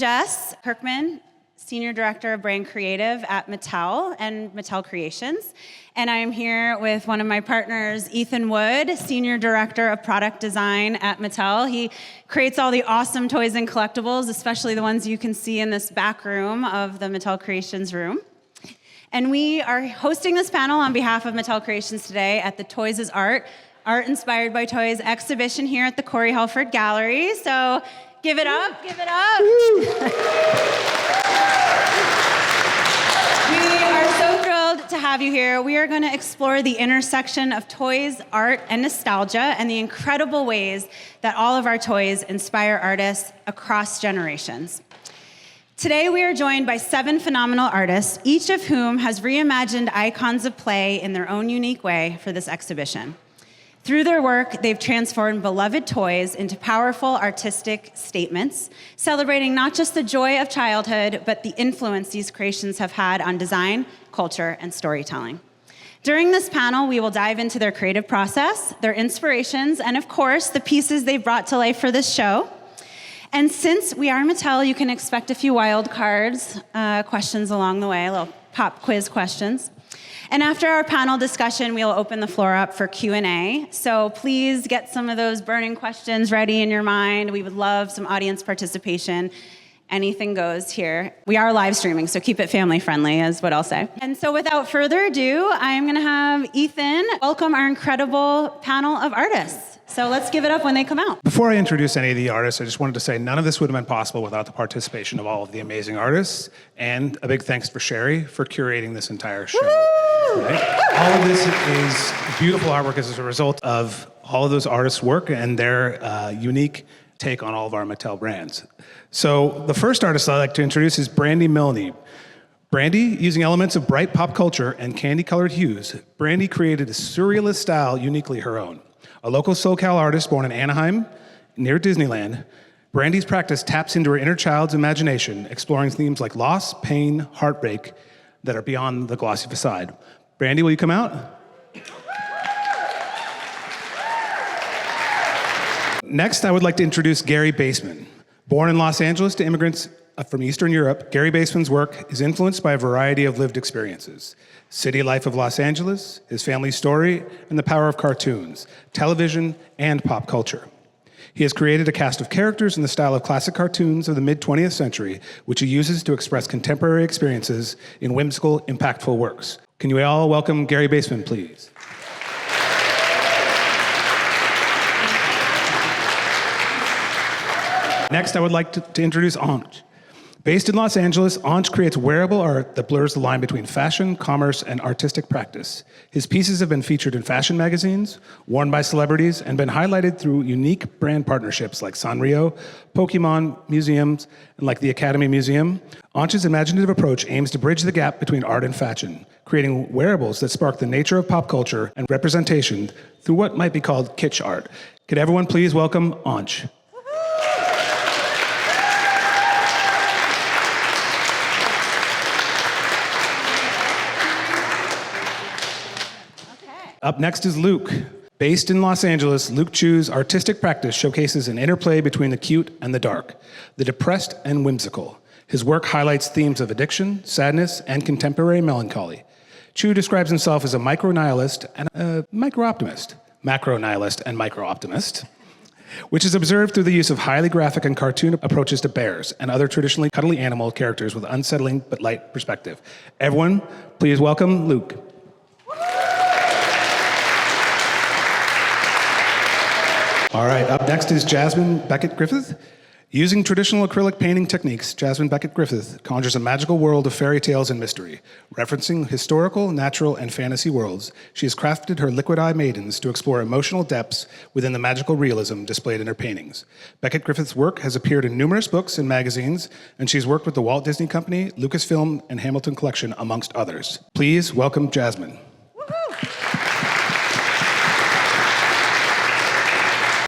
Jess Kirkman, Senior Director of Brand Creative at Mattel and Mattel Creations. And I am here with one of my partners, Ethan Wood, Senior Director of Product Design at Mattel. He creates all the awesome toys and collectibles, especially the ones you can see in this back room of the Mattel Creations room. And we are hosting this panel on behalf of Mattel Creations today at the Toys is Art, Art Inspired by Toys exhibition here at the Corey Helford Gallery. So give it up, give it up. We are so thrilled to have you here. We are going to explore the intersection of toys, art, and nostalgia, and the incredible ways that all of our toys inspire artists across generations. Today, we are joined by 7 phenomenal artists, each of whom has reimagined icons of play in their own unique way for this exhibition. Through their work, they've transformed beloved toys into powerful artistic statements, celebrating not just the joy of childhood, but the influence these creations have had on design, culture, and storytelling. During this panel, we will dive into their creative process, their inspirations, and of course, the pieces they've brought to life for this show. And since we are Mattel, you can expect a few wild cards, questions along the way, little pop quiz questions. And after our panel discussion, we'll open the floor up for Q&A. So please get some of those burning questions ready in your mind. We would love some audience participation. Anything goes here. We are live streaming, so keep it family friendly is what I'll say. And so without further ado, I'm gonna have Ethan welcome our incredible panel of artists. So let's give it up when they come out. Before I introduce any of the artists, I just wanted to say none of this would have been possible without the participation of all of the amazing artists. And a big thanks for Sherry for curating this entire show. Right? All of this is beautiful artwork as a result of all of those artists' work and their unique take on all of our Mattel brands. So the first artist I'd like to introduce is Brandi Milne. Brandi, using elements of bright pop culture and candy-colored hues, Brandi created a surrealist style uniquely her own. A local SoCal artist born in Anaheim, near Disneyland, Brandi's practice taps into her inner child's imagination, exploring themes like loss, pain, heartbreak that are beyond the glossy facade. Brandi, will you come out? Next, I would like to introduce Gary Baseman. Born in Los Angeles to immigrants from Eastern Europe, Gary Baseman's work is influenced by a variety of lived experiences. City life of Los Angeles, his family's story, and the power of cartoons, television, and pop culture. He has created a cast of characters in the style of classic cartoons of the mid-20th century, which he uses to express contemporary experiences in whimsical, impactful works. Can you all welcome Gary Baseman, please? Next, I would like to introduce ONCH. Based in Los Angeles, ONCH creates wearable art that blurs the line between fashion, commerce, and artistic practice. His pieces have been featured in fashion magazines, worn by celebrities, and been highlighted through unique brand partnerships like Sanrio, Pokemon museums, and like the Academy Museum. ONCH's imaginative approach aims to bridge the gap between art and fashion, creating wearables that spark the nature of pop culture and representation through what might be called kitsch art. Could everyone please welcome ONCH? Up next is Luke. Based in Los Angeles, Luke Chueh's artistic practice showcases an interplay between the cute and the dark, the depressed and whimsical. His work highlights themes of addiction, sadness, and contemporary melancholy. Chueh describes himself as a micro-nihilist and a micro-optimist, macro-nihilist and micro-optimist, which is observed through the use of highly graphic and cartoon approaches to bears and other traditionally cuddly animal characters with unsettling but light perspective. Everyone, please welcome Luke. All right, up next is Jasmine Becket-Griffith. Using traditional acrylic painting techniques, Jasmine Becket-Griffith conjures a magical world of fairy tales and mystery. Referencing historical, natural, and fantasy worlds, she has crafted her liquid eye maidens to explore emotional depths within the magical realism displayed in her paintings. Becket-Griffith's work has appeared in numerous books and magazines, and she's worked with the Walt Disney Company, Lucasfilm, and Hamilton Collection, amongst others. Please welcome Jasmine.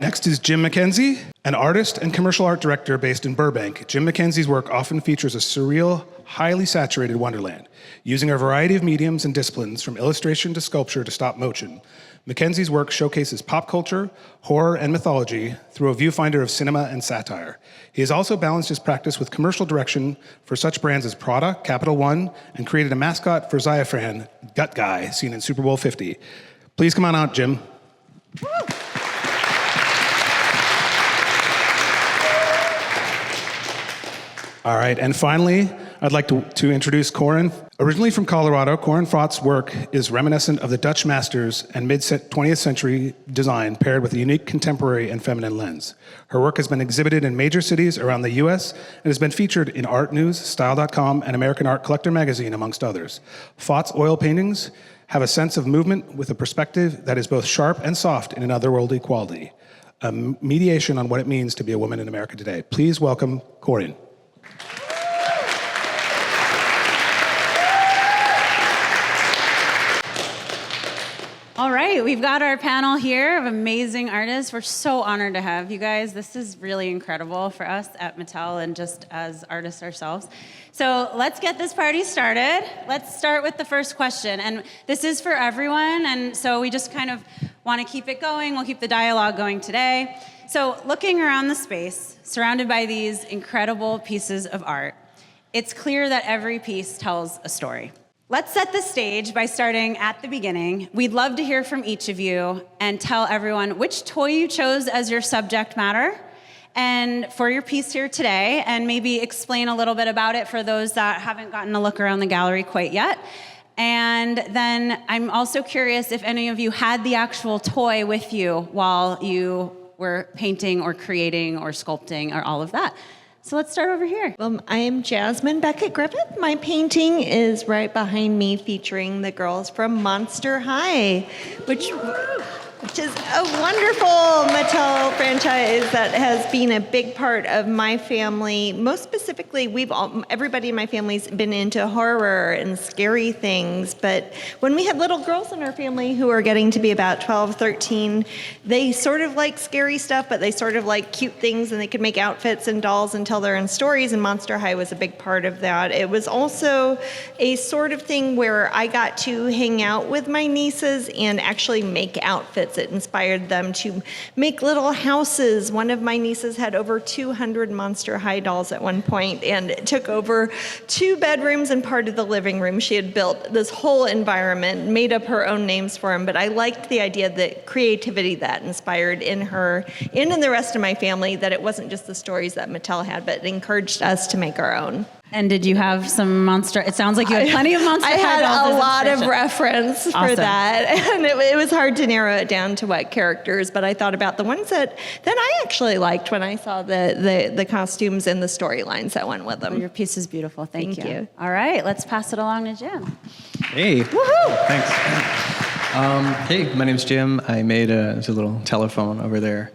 Next is Jim McKenzie, an artist and commercial art director based in Burbank. Jim McKenzie's work often features a surreal, highly saturated wonderland. Using a variety of mediums and disciplines, from illustration to sculpture to stop motion, McKenzie's work showcases pop culture, horror, and mythology through a viewfinder of cinema and satire. He has also balanced his practice with commercial direction for such brands as Prada, Capital One, and created a mascot for Zyafran, Gut Guy, seen in Super Bowl 50. Please come on out, Jim. Woo! All right, and finally, I'd like to introduce Korin. Originally from Colorado, Korin Faught's work is reminiscent of the Dutch masters and mid-20th century design paired with a unique contemporary and feminine lens. Her work has been exhibited in major cities around the US and has been featured in Art News, Style.com, and American Art Collector magazine, amongst others. Faught's oil paintings have a sense of movement with a perspective that is both sharp and soft in an otherworldly quality. A mediation on what it means to be a woman in America today. Please welcome Korin. All right, we've got our panel here of amazing artists. We're so honored to have you guys. This is really incredible for us at Mattel and just as artists ourselves. So let's get this party started. Let's start with the first question. And this is for everyone, and so we just kind of want to keep it going. We'll keep the dialogue going today. So looking around the space, surrounded by these incredible pieces of art, it's clear that every piece tells a story. Let's set the stage by starting at the beginning. We'd love to hear from each of you and tell everyone which toy you chose as your subject matter and for your piece here today, and maybe explain a little bit about it for those that haven't gotten a look around the gallery quite yet. And then I'm also curious if any of you had the actual toy with you while you were painting or creating or sculpting or all of that. So let's start over here. I am Jasmine Becket-Griffith. My painting is right behind me featuring the girls from Monster High, which is a wonderful Mattel franchise that has been a big part of my family. Most specifically, everybody in my family's been into horror and scary things, but when we had little girls in our family who are getting to be about 12, 13, they sort of like scary stuff, but they sort of like cute things, and they could make outfits and dolls and tell their own stories, and Monster High was a big part of that. It was also a sort of thing where I got to hang out with my nieces and actually make outfits. It inspired them to make little houses. One of my nieces had over 200 Monster High dolls at one point, and it took over 2 bedrooms and part of the living room. She had built this whole environment, made up her own names for them, but I liked the idea, the creativity that inspired in her and in the rest of my family, that it wasn't just the stories that Mattel had, but it encouraged us to make our own. And did you have some monster? It sounds like you had plenty of Monster High dolls. I had as a lot of inspiration. reference for Awesome. that, and it was hard to narrow it down to what characters. But I thought about the ones that I actually liked when I saw the costumes and the storylines that went with them. Well, your piece is beautiful. Thank Thank you. All right, let's pass it along to Jim. Hey. Woohoo! Thanks. Hey, my name's Jim. I made a little telephone over there,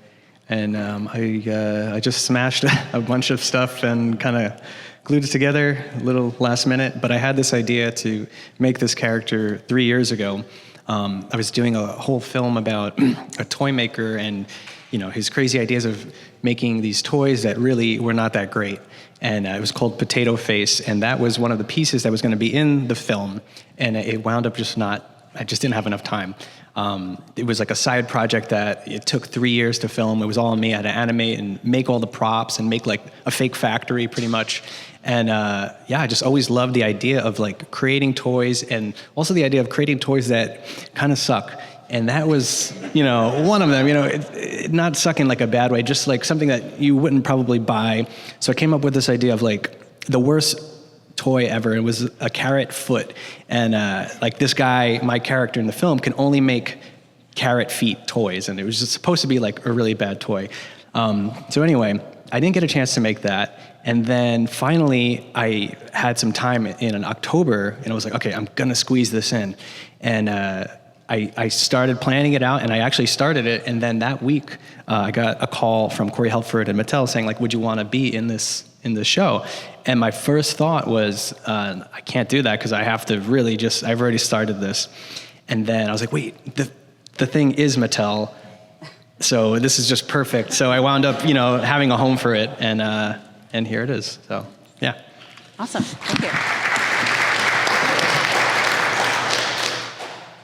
and I just smashed a bunch of stuff and kind of glued it together a little last minute. But I had this idea to make this character 3 years ago. I was doing a whole film about a toy maker and his crazy ideas of making these toys that really were not that great. And it was called Potato Face, and that was one of the pieces that was going to be in the film, and it wound up I just didn't have enough time. It was like a side project that it took 3 years to film. It was all on me. I had to animate and make all the props and make like a fake factory pretty much. And I just always loved the idea of like creating toys, and also the idea of creating toys that kind of suck. And that was, one of them, it not suck in like a bad way, just like something that you wouldn't probably buy. So I came up with this idea of like the worst toy ever. It was a carrot foot. And like this guy, my character in the film, can only make carrot feet toys. And it was just supposed to be like a really bad toy. So anyway, I didn't get a chance to make that. And then finally, I had some time in October, and I was like, okay, I'm gonna squeeze this in. And I started planning it out, and I actually started it. And then that week, I got a call from Corey Helford and Mattel saying, like, would you want to be in this show? And my first thought was, I can't do that because I have to really I've already started this. And then I was like, wait, the thing is Mattel, so this is just perfect. So I wound up, having a home for it, and here it is. So yeah. Awesome. Thank you.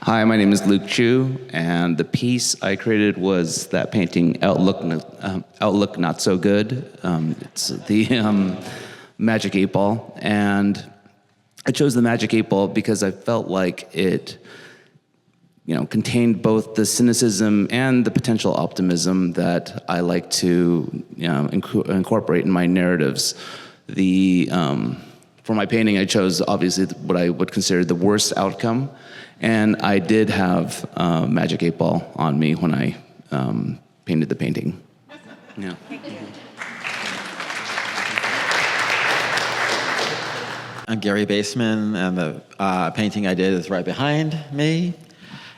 Hi, my name is Luke Chueh, and the piece I created was that painting, Outlook Not So Good. It's the Magic 8 Ball, and I chose the Magic 8 Ball because I felt like it contained both the cynicism and the potential optimism that I like to incorporate in my narratives. For my painting, I chose obviously what I would consider the worst outcome, and I did have Magic 8 Ball on me when I painted the painting. Yeah. I'm Gary Baseman, and the painting I did is right behind me.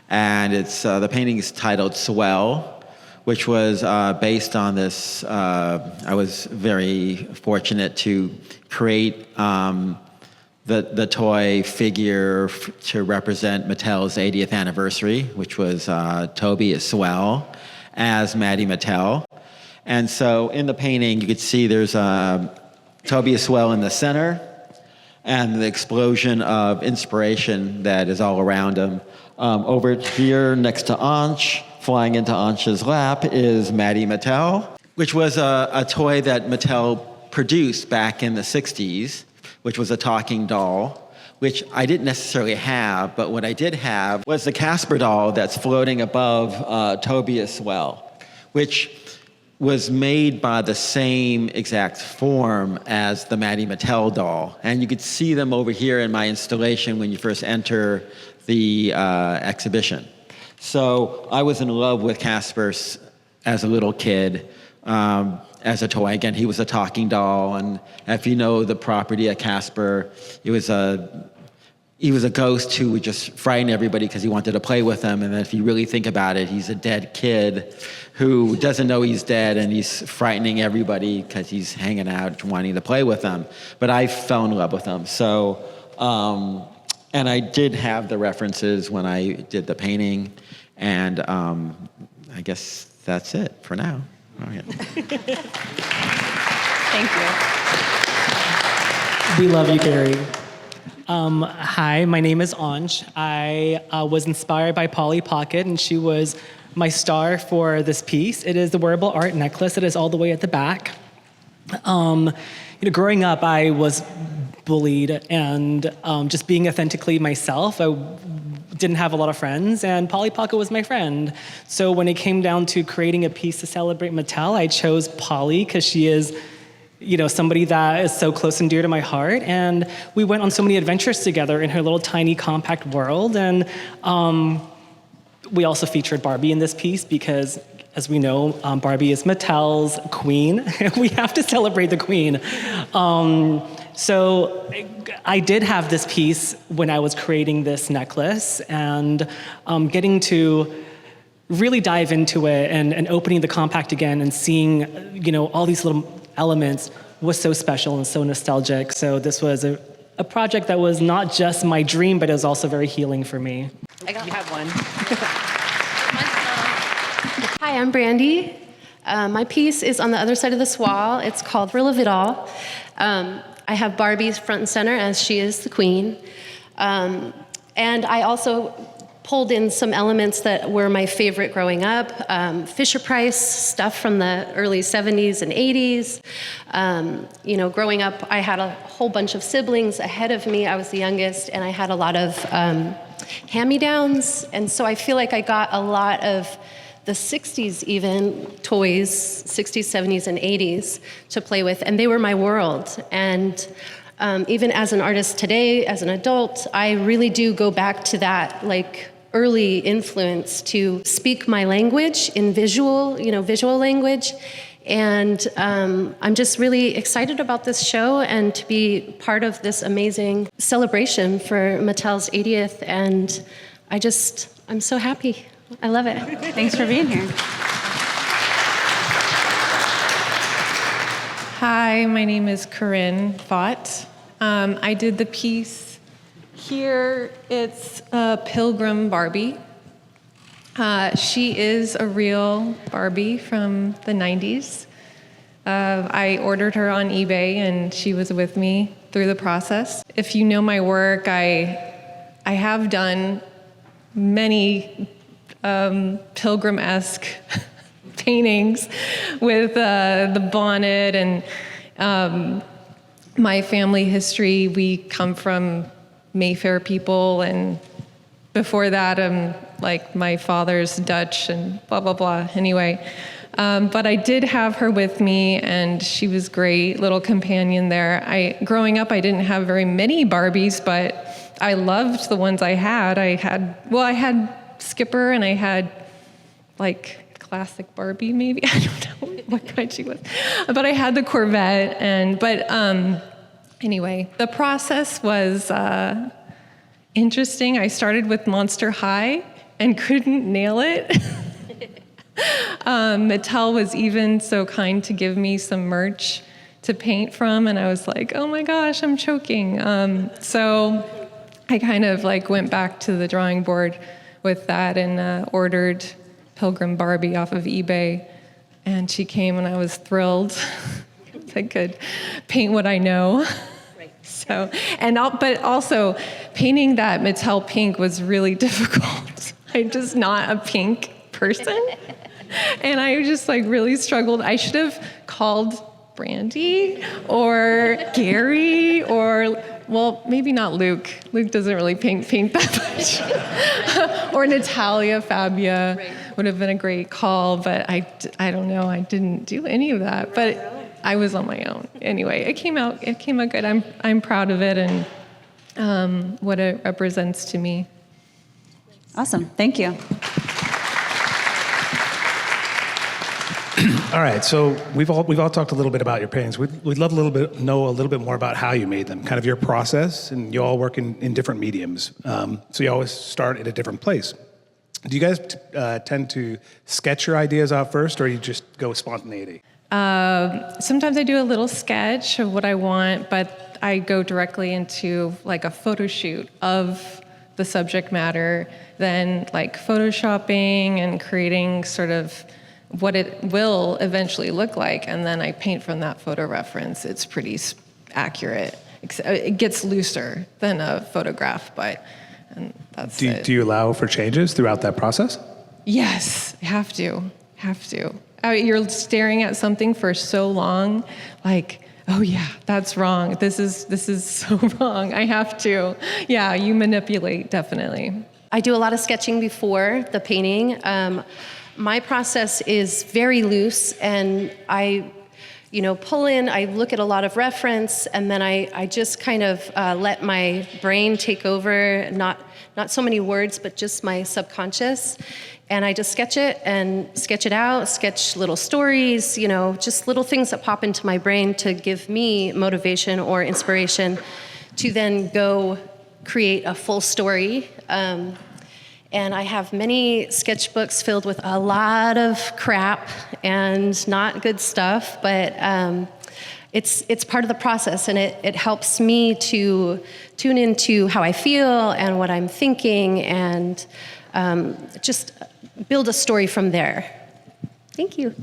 And it's the painting is titled Swell, which was based on this. I was very fortunate to create the toy figure to represent Mattel's 80th anniversary, which was Toby is Swell as Maddie Mattel. And so in the painting, you could see there's Toby is Swell in the center, and the explosion of inspiration that is all around him. Over here next to ONCH, flying into ONCH's lap, is Maddie Mattel, which was a toy that Mattel produced back in the 60s, which was a talking doll, which I didn't necessarily have, but what I did have was the Casper doll that's floating above Toby is Swell, which was made by the same exact form as the Maddie Mattel doll. And you could see them over here in my installation when you first enter the exhibition. So I was in love with Casper as a little kid, as a toy. Again, he was a talking doll, and if you know the property of Casper, he was a ghost who would just frighten everybody because he wanted to play with them. And then if you really think about it, he's a dead kid who doesn't know he's dead, and he's frightening everybody because he's hanging out wanting to play with them. But I fell in love with him. So, and I did have the references when I did the painting, and I guess that's it for now. Okay. Thank you. We love you, Gary. Hi, my name is ONCH. I was inspired by Polly Pocket, and she was my star for this piece. It is the wearable art necklace. It is all the way at the back. Growing up, I was bullied, and just being authentically myself, I didn't have a lot of friends, and Polly Pocket was my friend. So when it came down to creating a piece to celebrate Mattel, I chose Polly because she is somebody that is so close and dear to my heart. And we went on so many adventures together in her little tiny compact world. And we also featured Barbie in this piece because, as we know, Barbie is Mattel's queen. We have to celebrate the queen. So I did have this piece when I was creating this necklace, and getting to really dive into it and opening the compact again and seeing, all these little elements was so special and so nostalgic. So this was a project that was not just my dream, but it was also very healing for me. You have one. Hi, I'm Brandi. My piece is on the other side of this wall. It's called Thrill of It All. I have Barbie front and center as she is the queen. And I also pulled in some elements that were my favorite growing up. Fisher-Price stuff from the early 70s and 80s. Growing up, I had a whole bunch of siblings ahead of me. I was the youngest, and I had a lot of hand-me-downs. And so I feel like I got a lot of the 60s even toys, 60s, 70s, and 80s to play with, and they were my world. And even as an artist today, as an adult, I really do go back to that early influence to speak my language in visual language. And I'm just really excited about this show and to be part of this amazing celebration for Mattel's 80th. And I'm so happy. I love it. Thanks for being here. Hi, my name is Korin Faught. I did the piece here. It's a Pilgrim Barbie. She is a real Barbie from the 90s. I ordered her on eBay, and she was with me through the process. If you know my work, I have done many pilgrim-esque paintings with the bonnet and my family history. We come from Mayfair people, and before that, like my father's Dutch and blah, blah, blah. Anyway, but I did have her with me, and she was great, little companion there. Growing up, I didn't have very many Barbies, but I loved the ones I had. I had Skipper, and I had like classic Barbie, maybe. I don't know what kind she was. But I had the Corvette, anyway, the process was interesting. I started with Monster High and couldn't nail it. Mattel was even so kind to give me some merch to paint from, and I was like, oh my gosh, I'm choking. So I kind of like went back to the drawing board with that and ordered Pilgrim Barbie off of eBay, and she came and I was thrilled. I could paint what I know. So, but also painting that Mattel pink was really difficult. I'm just not a pink person. And I just like really struggled. I should have called Brandi or Gary or, well, maybe not Luke. Luke doesn't really paint that much. Or Natalia Fabia would have been a great call, but I don't know. I didn't do any of that. But I was on my own. Anyway, it came out good. I'm proud of it and what it represents to me. Awesome. Thank you. All right, so we've all talked a little bit about your paintings. We'd love know a little bit more about how you made them, kind of your process, and you all work in different mediums. So you always start at a different place. Do you guys tend to sketch your ideas out first, or you just go with spontaneity? Sometimes I do a little sketch of what I want, but I go directly into like a photo shoot of the subject matter, then like photoshopping and creating sort of what it will eventually look like, and then I paint from that photo reference. It's pretty accurate. It gets looser than a photograph, but and that's it. Do you allow for changes throughout that process? Yes, have to. You're staring at something for so long, like, oh yeah, that's wrong. This is so wrong. I have to. Yeah, you manipulate, definitely. I do a lot of sketching before the painting. My process is very loose, and I pull in, I look at a lot of reference, and then I just kind of let my brain take over, not so many words, but just my subconscious. And I just sketch it and sketch it out, sketch little stories, just little things that pop into my brain to give me motivation or inspiration to then go create a full story. And I have many sketchbooks filled with a lot of crap and not good stuff, but it's part of the process, and it helps me to tune into how I feel and what I'm thinking, and just build a story from there. Thank you.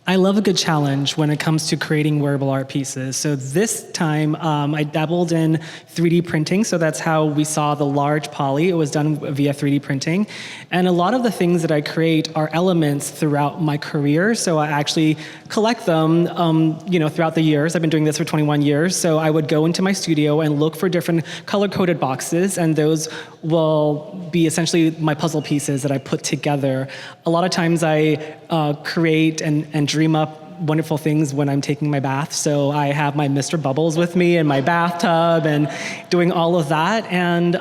I love a good challenge when it comes to creating wearable art pieces. So this time, I dabbled in 3D printing. So that's how we saw the large poly. It was done via 3D printing. And a lot of the things that I create are elements throughout my career. So I actually collect them, throughout the years. I've been doing this for 21 years. So I would go into my studio and look for different color-coded boxes, and those will be essentially my puzzle pieces that I put together. A lot of times I create and dream up wonderful things when I'm taking my bath. So I have my Mr. Bubbles with me in my bathtub and doing all of that. And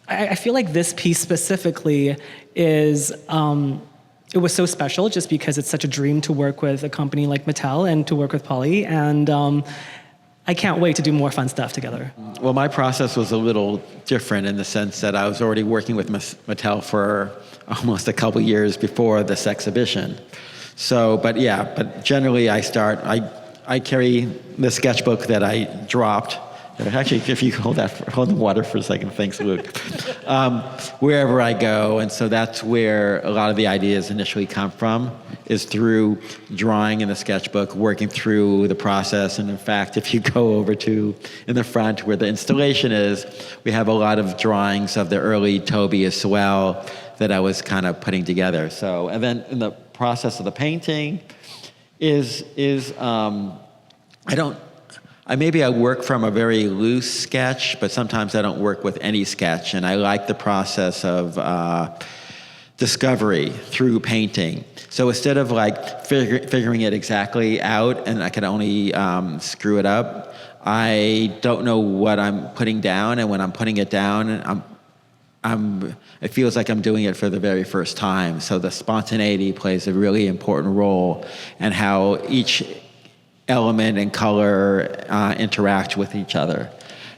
I feel like this piece specifically is, it was so special just because it's such a dream to work with a company like Mattel and to work with Polly. And I can't wait to do more fun stuff together. Well, my process was a little different in the sense that I was already working with Mattel for almost a couple years before this exhibition. So, but generally I carry the sketchbook that I dropped Actually, if you hold the water for a second, thanks, Luke. Wherever I go, and so that's where a lot of the ideas initially come from, is through drawing in the sketchbook, working through the process. And in fact, if you go over to in the front where the installation is, we have a lot of drawings of the early Toby as well that I was kind of putting together. So, and then in the process of the painting maybe I work from a very loose sketch, but sometimes I don't work with any sketch. And I like the process of discovery through painting. So instead of like figuring it exactly out, and I can only screw it up, I don't know what I'm putting down. And when I'm putting it down, it feels like I'm doing it for the very first time. So the spontaneity plays a really important role in how each element and color interact with each other.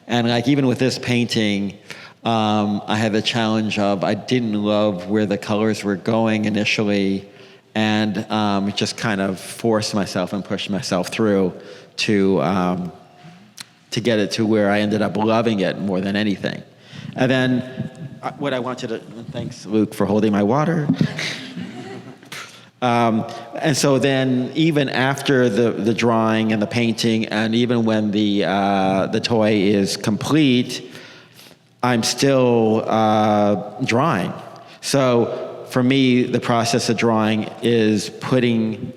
And like even with this painting, I had the challenge of I didn't love where the colors were going initially, and just kind of forced myself and pushed myself through to get it to where I ended up loving it more than anything. And then what I wanted to, thanks Luke for holding my water. And so then even after the drawing and the painting, and even when the toy is complete, I'm still drawing. So for me, the process of drawing is putting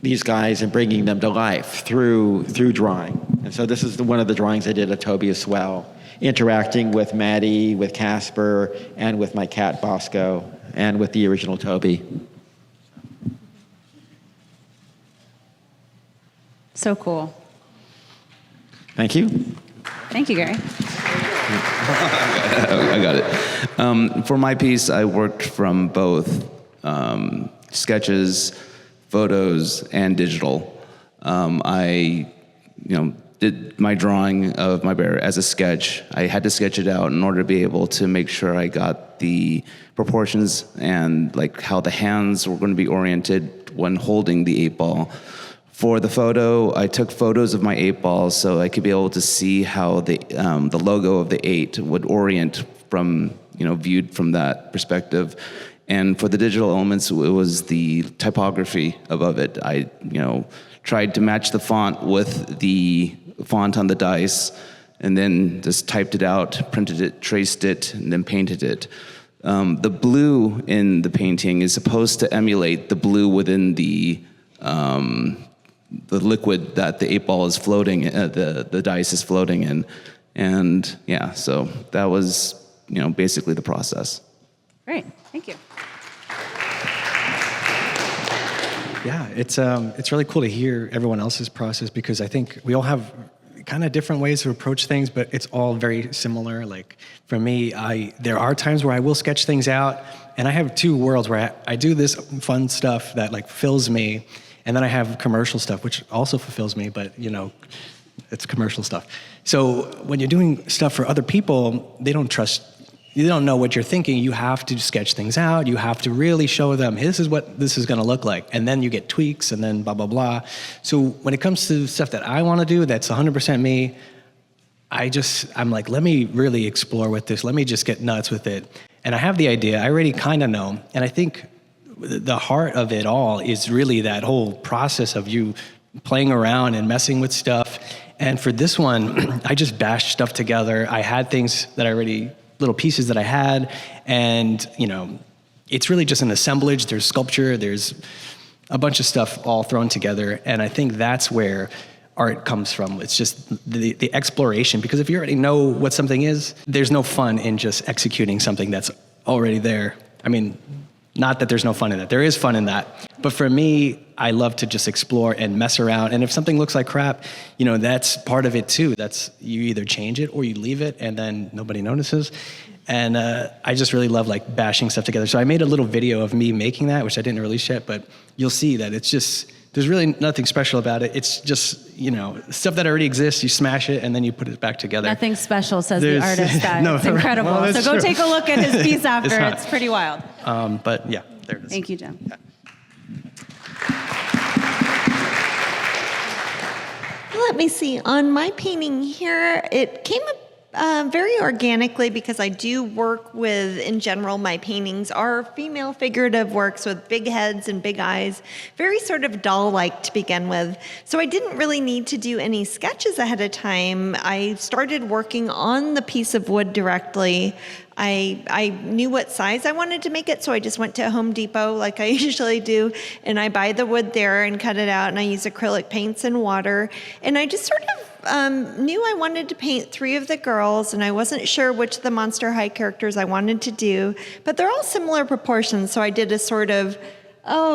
these guys and bringing them to life through drawing. And so this is one of the drawings I did of Toby as well, interacting with Maddie, with Casper, and with my cat Bosco, and with the original Toby. So cool. Thank you. Thank you, Gary. I got it. For my piece, I worked from both sketches, photos, and digital. I, did my drawing of my bear as a sketch. I had to sketch it out in order to be able to make sure I got the proportions and like how the hands were going to be oriented when holding the 8-ball. For the photo, I took photos of my 8-balls so I could be able to see how the logo of the 8 would orient from, viewed from that perspective. And for the digital elements, it was the typography above it. I, tried to match the font with the font on the dice, and then just typed it out, printed it, traced it, and then painted it. The blue in the painting is supposed to emulate the blue within the liquid that the 8-ball is floating, the dice is floating in. And yeah, so that was, basically the process. Great, thank you. Yeah, it's really cool to hear everyone else's process, because I think we all have kind of different ways to approach things, but it's all very similar. Like for me, there are times where I will sketch things out, and I have two worlds where I do this fun stuff that like fulfills me, and then I have commercial stuff, which also fulfills me, but it's commercial stuff. So when you're doing stuff for other people, they don't know what you're thinking. You have to sketch things out. You have to really show them, this is what this is going to look like. And then you get tweaks and then blah, blah, blah. So when it comes to stuff that I want to do, that's 100% me, I'm like, let me really explore with this. Let me just get nuts with it. And I have the idea. I already kind of know. And I think the heart of it all is really that whole process of you playing around and messing with stuff. And for this one, I just bashed stuff together. I had things that little pieces that I had, and it's really just an assemblage. There's sculpture, there's a bunch of stuff all thrown together, and I think that's where art comes from. It's just the exploration, because if you already know what something is, there's no fun in just executing something that's already there. I mean, not that there's no fun in that. There is fun in that. But for me, I love to just explore and mess around. And if something looks like crap, that's part of it too. You either change it or you leave it, and then nobody notices. And I just really love like bashing stuff together. So I made a little video of me making that, which I didn't release yet, but you'll see that there's really nothing special about it. It's just, stuff that already exists, you smash it, and then you put it back together. Nothing special, says the artist. It's incredible. Well, so go true. take a look at his piece after. It's pretty wild. But yeah, there it is. Thank you, Jim. Yeah. Let me see. On my painting here, it came up very organically because I do work with, in general, my paintings are female figurative works with big heads and big eyes, very sort of doll-like to begin with. So I didn't really need to do any sketches ahead of time. I started working on the piece of wood directly. I knew what size I wanted to make it, so I just went to Home Depot like I usually do, and I buy the wood there and cut it out, and I use acrylic paints and water. And I just sort of knew I wanted to paint 3 of the girls, and I wasn't sure which of the Monster High characters I wanted to do, but they're all similar proportions, so I did a sort of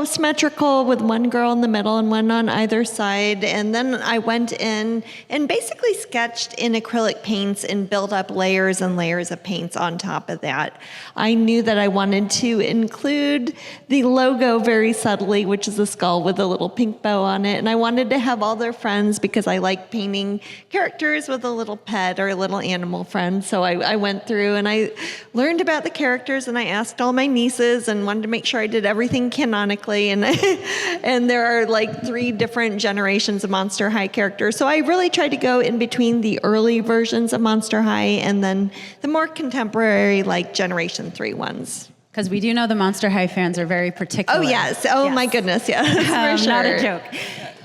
symmetrical with one girl in the middle and one on either side. And then I went in and basically sketched in acrylic paints and built up layers and layers of paints on top of that. I knew that I wanted to include the logo very subtly, which is a skull with a little pink bow on it. And I wanted to have all their friends because I like painting characters with a little pet or a little animal friend. So I went through and I learned about the characters, and I asked all my nieces and wanted to make sure I did everything canonically. And there are like 3 different generations of Monster High characters. So I really tried to go in between the early versions of Monster High and then the more contemporary, like Generation 3 ones. Because we do know the Monster High fans are very particular. Oh, yes. Oh, yes. My goodness, yes. For sure. Not a joke.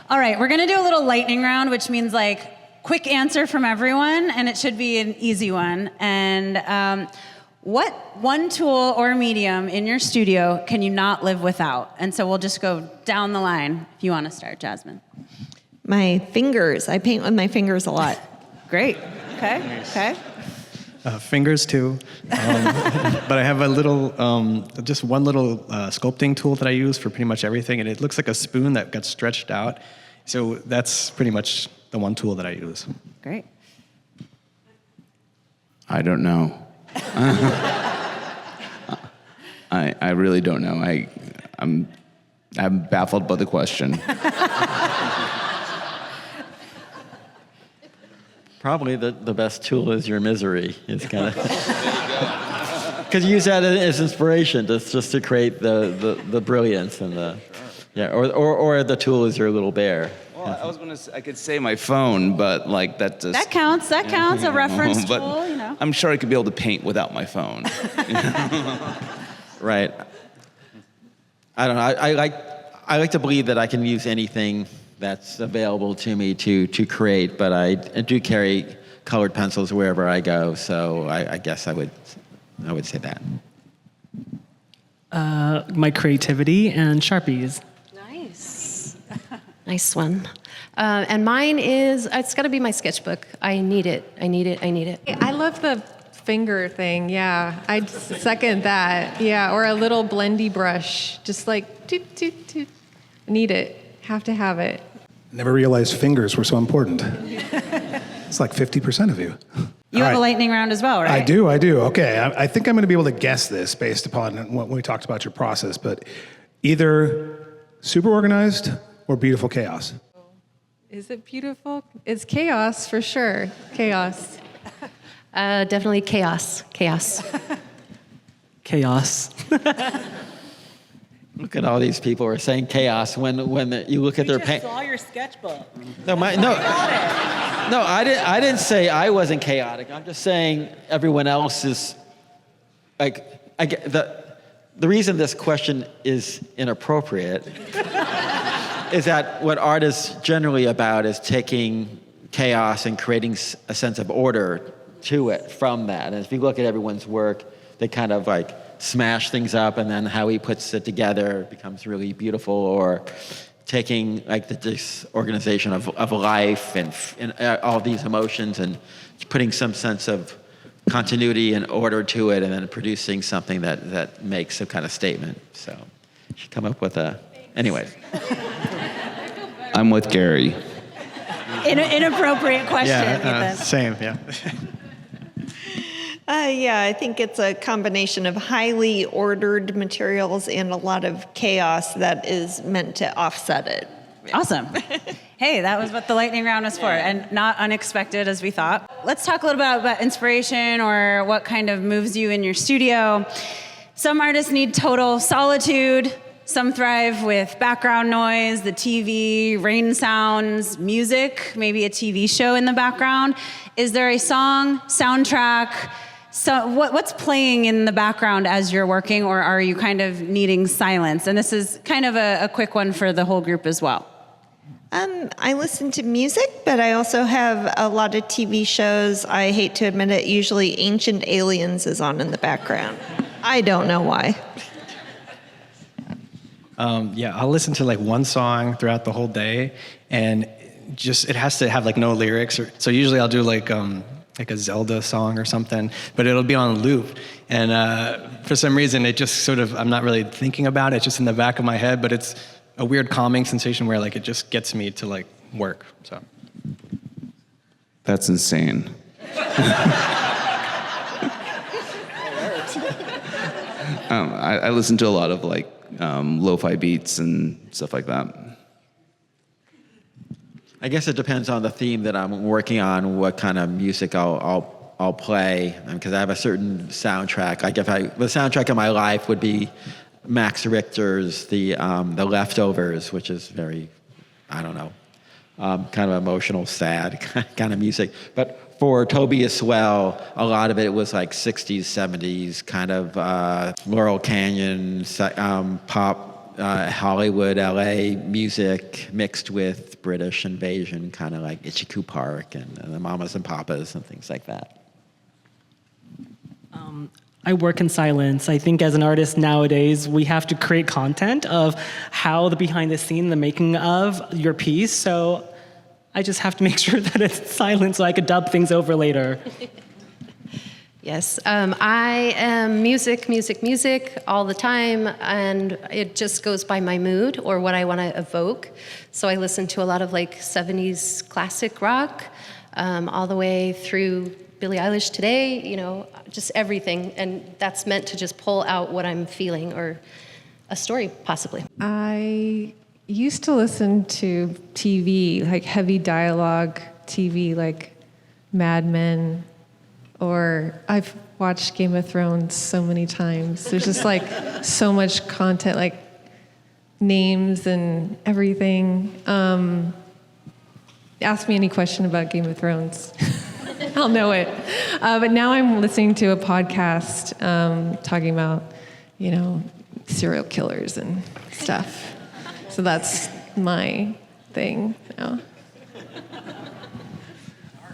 All right, we're going to do a little lightning round, which means like quick answer from everyone, and it should be an easy one. And what one tool or medium in your studio can you not live without? And so we'll just go down the line if you want to start, Jasmine. My fingers. I paint with my fingers a lot. Great. Okay. Okay. Fingers too. But I have a little, just one little sculpting tool that I use for pretty much everything, and it looks like a spoon that got stretched out. So that's pretty much the one tool that I use. Great. I don't know. I really don't know. I'm baffled by the question. Probably the best tool is your misery. It's kind of because you use that as inspiration, just to create the brilliance and the or the tool is your little bear. Well, I could say my phone, but like that just... That counts, a reference but tool, you know. I'm sure I could be able to paint without my phone. Right. I don't know. I like to believe that I can use anything that's available to me to create, but I do carry colored pencils wherever I go, so I guess I would say that. My creativity and Sharpies. Nice. Nice one. And mine is, it's got to be my sketchbook. I need it. I love the finger thing, yeah. I'd second that, yeah. Or a little blendy brush, just like toot, toot, toot. Need it, have to have it. Never realized fingers were so important. It's like 50% of you. You have a lightning round as well, right? I do. Okay, I think I'm going to be able to guess this based upon what we talked about your process, but either super organized or beautiful chaos. Is it beautiful? It's chaos for sure. Chaos. Definitely chaos. Chaos. Look at all these people who are saying chaos when you look at their paint. Saw your sketchbook. No, I didn't say I wasn't chaotic. I'm just saying everyone else is like. I get the reason this question is inappropriate is that what art is generally about is taking chaos and creating a sense of order to it from that. And if you look at everyone's work, they kind of like smash things up, and then how he puts it together becomes really beautiful. Or taking like the disorganization of life and all these emotions and putting some sense of continuity and order to it, and then producing something that makes a kind of statement. So you should come up with anyways. I'm with Gary. Inappropriate question. Yeah, same, yeah. Yeah, I think it's a combination of highly ordered materials and a lot of chaos that is meant to offset it. Awesome. Hey, that was what the lightning round was for, and not unexpected as we thought. Let's talk a little bit about inspiration or what kind of moves you in your studio. Some artists need total solitude. Some thrive with background noise, the TV, rain sounds, music, maybe a TV show in the background. Is there a song, soundtrack, so what's playing in the background as you're working, or are you kind of needing silence? And this is kind of a quick one for the whole group as well. I listen to music, but I also have a lot of TV shows. I hate to admit it, usually Ancient Aliens is on in the background. I don't know why. Yeah, I'll listen to like one song throughout the whole day, and just it has to have like no lyrics. So usually I'll do like a Zelda song or something, but it'll be on loop. And for some reason, it just sort of, I'm not really thinking about it, it's just in the back of my head, but it's a weird calming sensation where like it just gets me to like work, so. That's insane. I listen to a lot of like lo-fi beats and stuff like that. I guess it depends on the theme that I'm working on, what kind of music I'll play, because I have a certain soundtrack. Like the soundtrack of my life would be Max Richter's The Leftovers, which is very, I don't know, kind of emotional, sad kind of music. But for Toby as well, a lot of it was like 60s, 70s, kind of Laurel Canyon, pop, Hollywood, LA music mixed with British invasion, kind of like Itchy Park and the Mamas and Papas and things like that. I work in silence. I think as an artist nowadays, we have to create content of how the behind the scene, the making of your piece. So I just have to make sure that it's silent so I could dub things over later. Yes, I am music all the time, and it just goes by my mood or what I want to evoke. So I listen to a lot of like 70s classic rock, all the way through Billie Eilish today, you know, just everything. And that's meant to just pull out what I'm feeling or a story, possibly. I used to listen to TV, like heavy dialogue TV, like Mad Men, or I've watched Game of Thrones so many times. There's just like so much content, like names and everything. Ask me any question about Game of Thrones. I'll know it. But now I'm listening to a podcast talking about, you know, serial killers and stuff. So that's my thing now.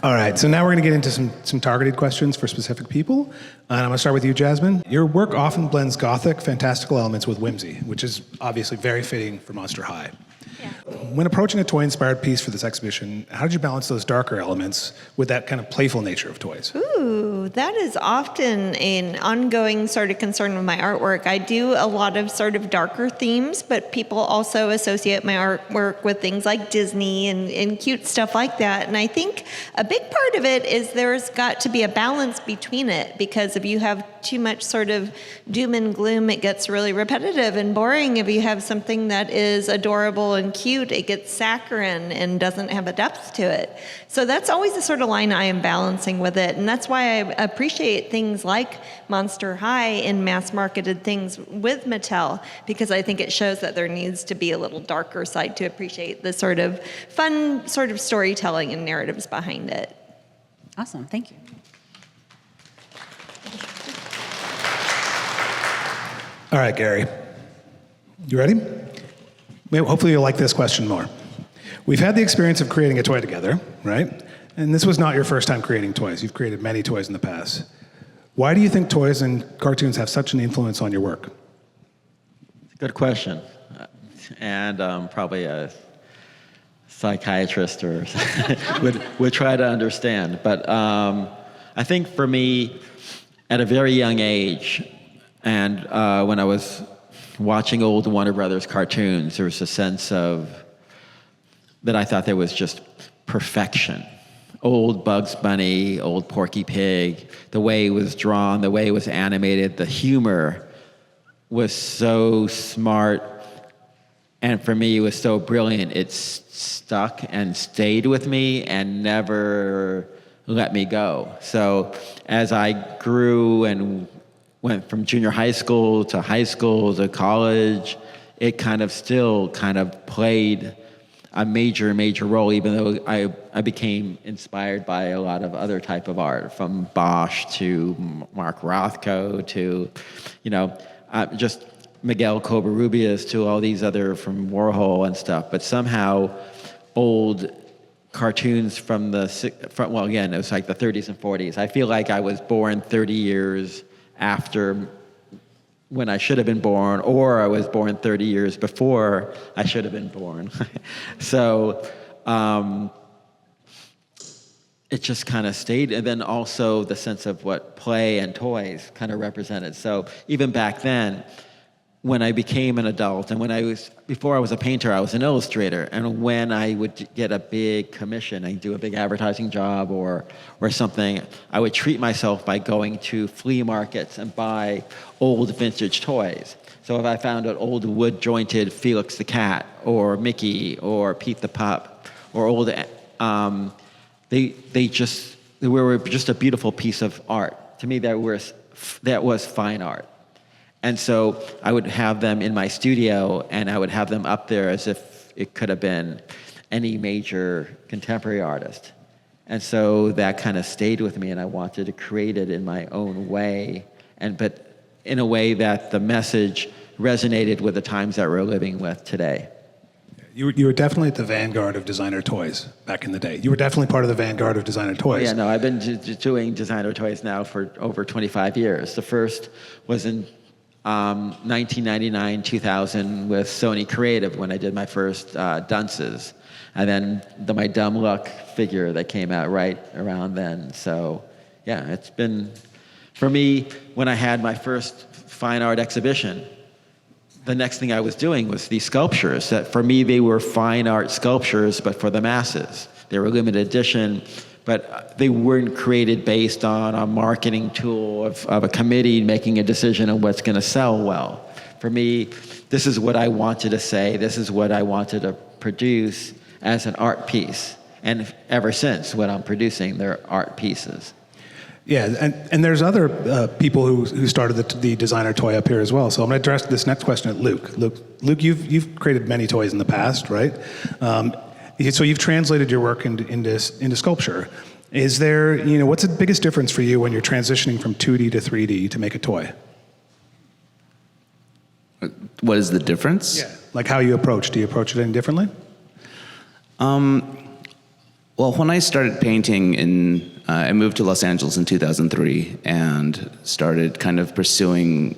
All right, so now we're going to get into some targeted questions for specific people. And I'm going to start with you, Jasmine. Your work often blends gothic, fantastical elements with whimsy, which is obviously very fitting for Monster High. Yeah. When approaching a toy-inspired piece for this exhibition, how did you balance those darker elements with that kind of playful nature of toys? Ooh, that is often an ongoing sort of concern with my artwork. I do a lot of sort of darker themes, but people also associate my artwork with things like Disney and cute stuff like that. And I think a big part of it is there's got to be a balance between it, because if you have too much sort of doom and gloom, it gets really repetitive and boring. If you have something that is adorable and cute, it gets saccharine and doesn't have a depth to it. So that's always the sort of line I am balancing with it. And that's why I appreciate things like Monster High and mass-marketed things with Mattel, because I think it shows that there needs to be a little darker side to appreciate the sort of fun sort of storytelling and narratives behind it. Awesome, thank you. All right, Gary. You ready? Hopefully you'll like this question more. We've had the experience of creating a toy together, right? And this was not your first time creating toys. You've created many toys in the past. Why do you think toys and cartoons have such an influence on your work? Good question. And probably a psychiatrist or would try to understand. But I think for me, at a very young age, and when I was watching old Warner Brothers cartoons, there was a sense of that I thought there was just perfection. Old Bugs Bunny, old Porky Pig, the way it was drawn, the way it was animated, the humor was so smart, and for me it was so brilliant. It stuck and stayed with me and never let me go. So as I grew and went from junior high school to college, it kind of still kind of played a major role, even though I became inspired by a lot of other type of art, from Bosch to Mark Rothko to, just Miguel Covarrubias to all these other, from Warhol and stuff. But somehow old cartoons from again, it was like the 30s and 40s. I feel like I was born 30 years after when I should have been born, or I was born 30 years before I should have been born. So it just kind of stayed. And then also the sense of what play and toys kind of represented. So even back then, when I became an adult, and before I was a painter, I was an illustrator. And when I would get a big commission, I'd do a big advertising job or something, I would treat myself by going to flea markets and buy old vintage toys. So if I found an old wood-jointed Felix the Cat, or Mickey, or Pete the Pup, or old, they were just a beautiful piece of art. To me, that was fine art. And so I would have them in my studio, and I would have them up there as if it could have been any major contemporary artist. And so that kind of stayed with me, and I wanted to create it in my own way, but in a way that the message resonated with the times that we're living with today. You were definitely at the vanguard of designer toys back in the day. You were definitely part of the vanguard of designer toys. Yeah, no, I've been doing designer toys now for over 25 years. The first was in 1999, 2000 with Sony Creative when I did my first Dunces. And then my Dumb Luck figure that came out right around then. So yeah, it's been, for me, when I had my first fine art exhibition, the next thing I was doing was these sculptures that for me, they were fine art sculptures, but for the masses. They were limited edition, but they weren't created based on a marketing tool of a committee making a decision on what's going to sell well. For me, this is what I wanted to say. This is what I wanted to produce as an art piece. And ever since, what I'm producing, they're art pieces. Yeah, and there's other people who started the designer toy up here as well. So I'm going to address this next question at Luke. Luke, you've created many toys in the past, right? So you've translated your work into sculpture. Is there, what's the biggest difference for you when you're transitioning from 2D to 3D to make a toy? What is the difference? Yeah, like how you approach. Do you approach it any differently? Well, when I started painting I moved to Los Angeles in 2003 and started kind of pursuing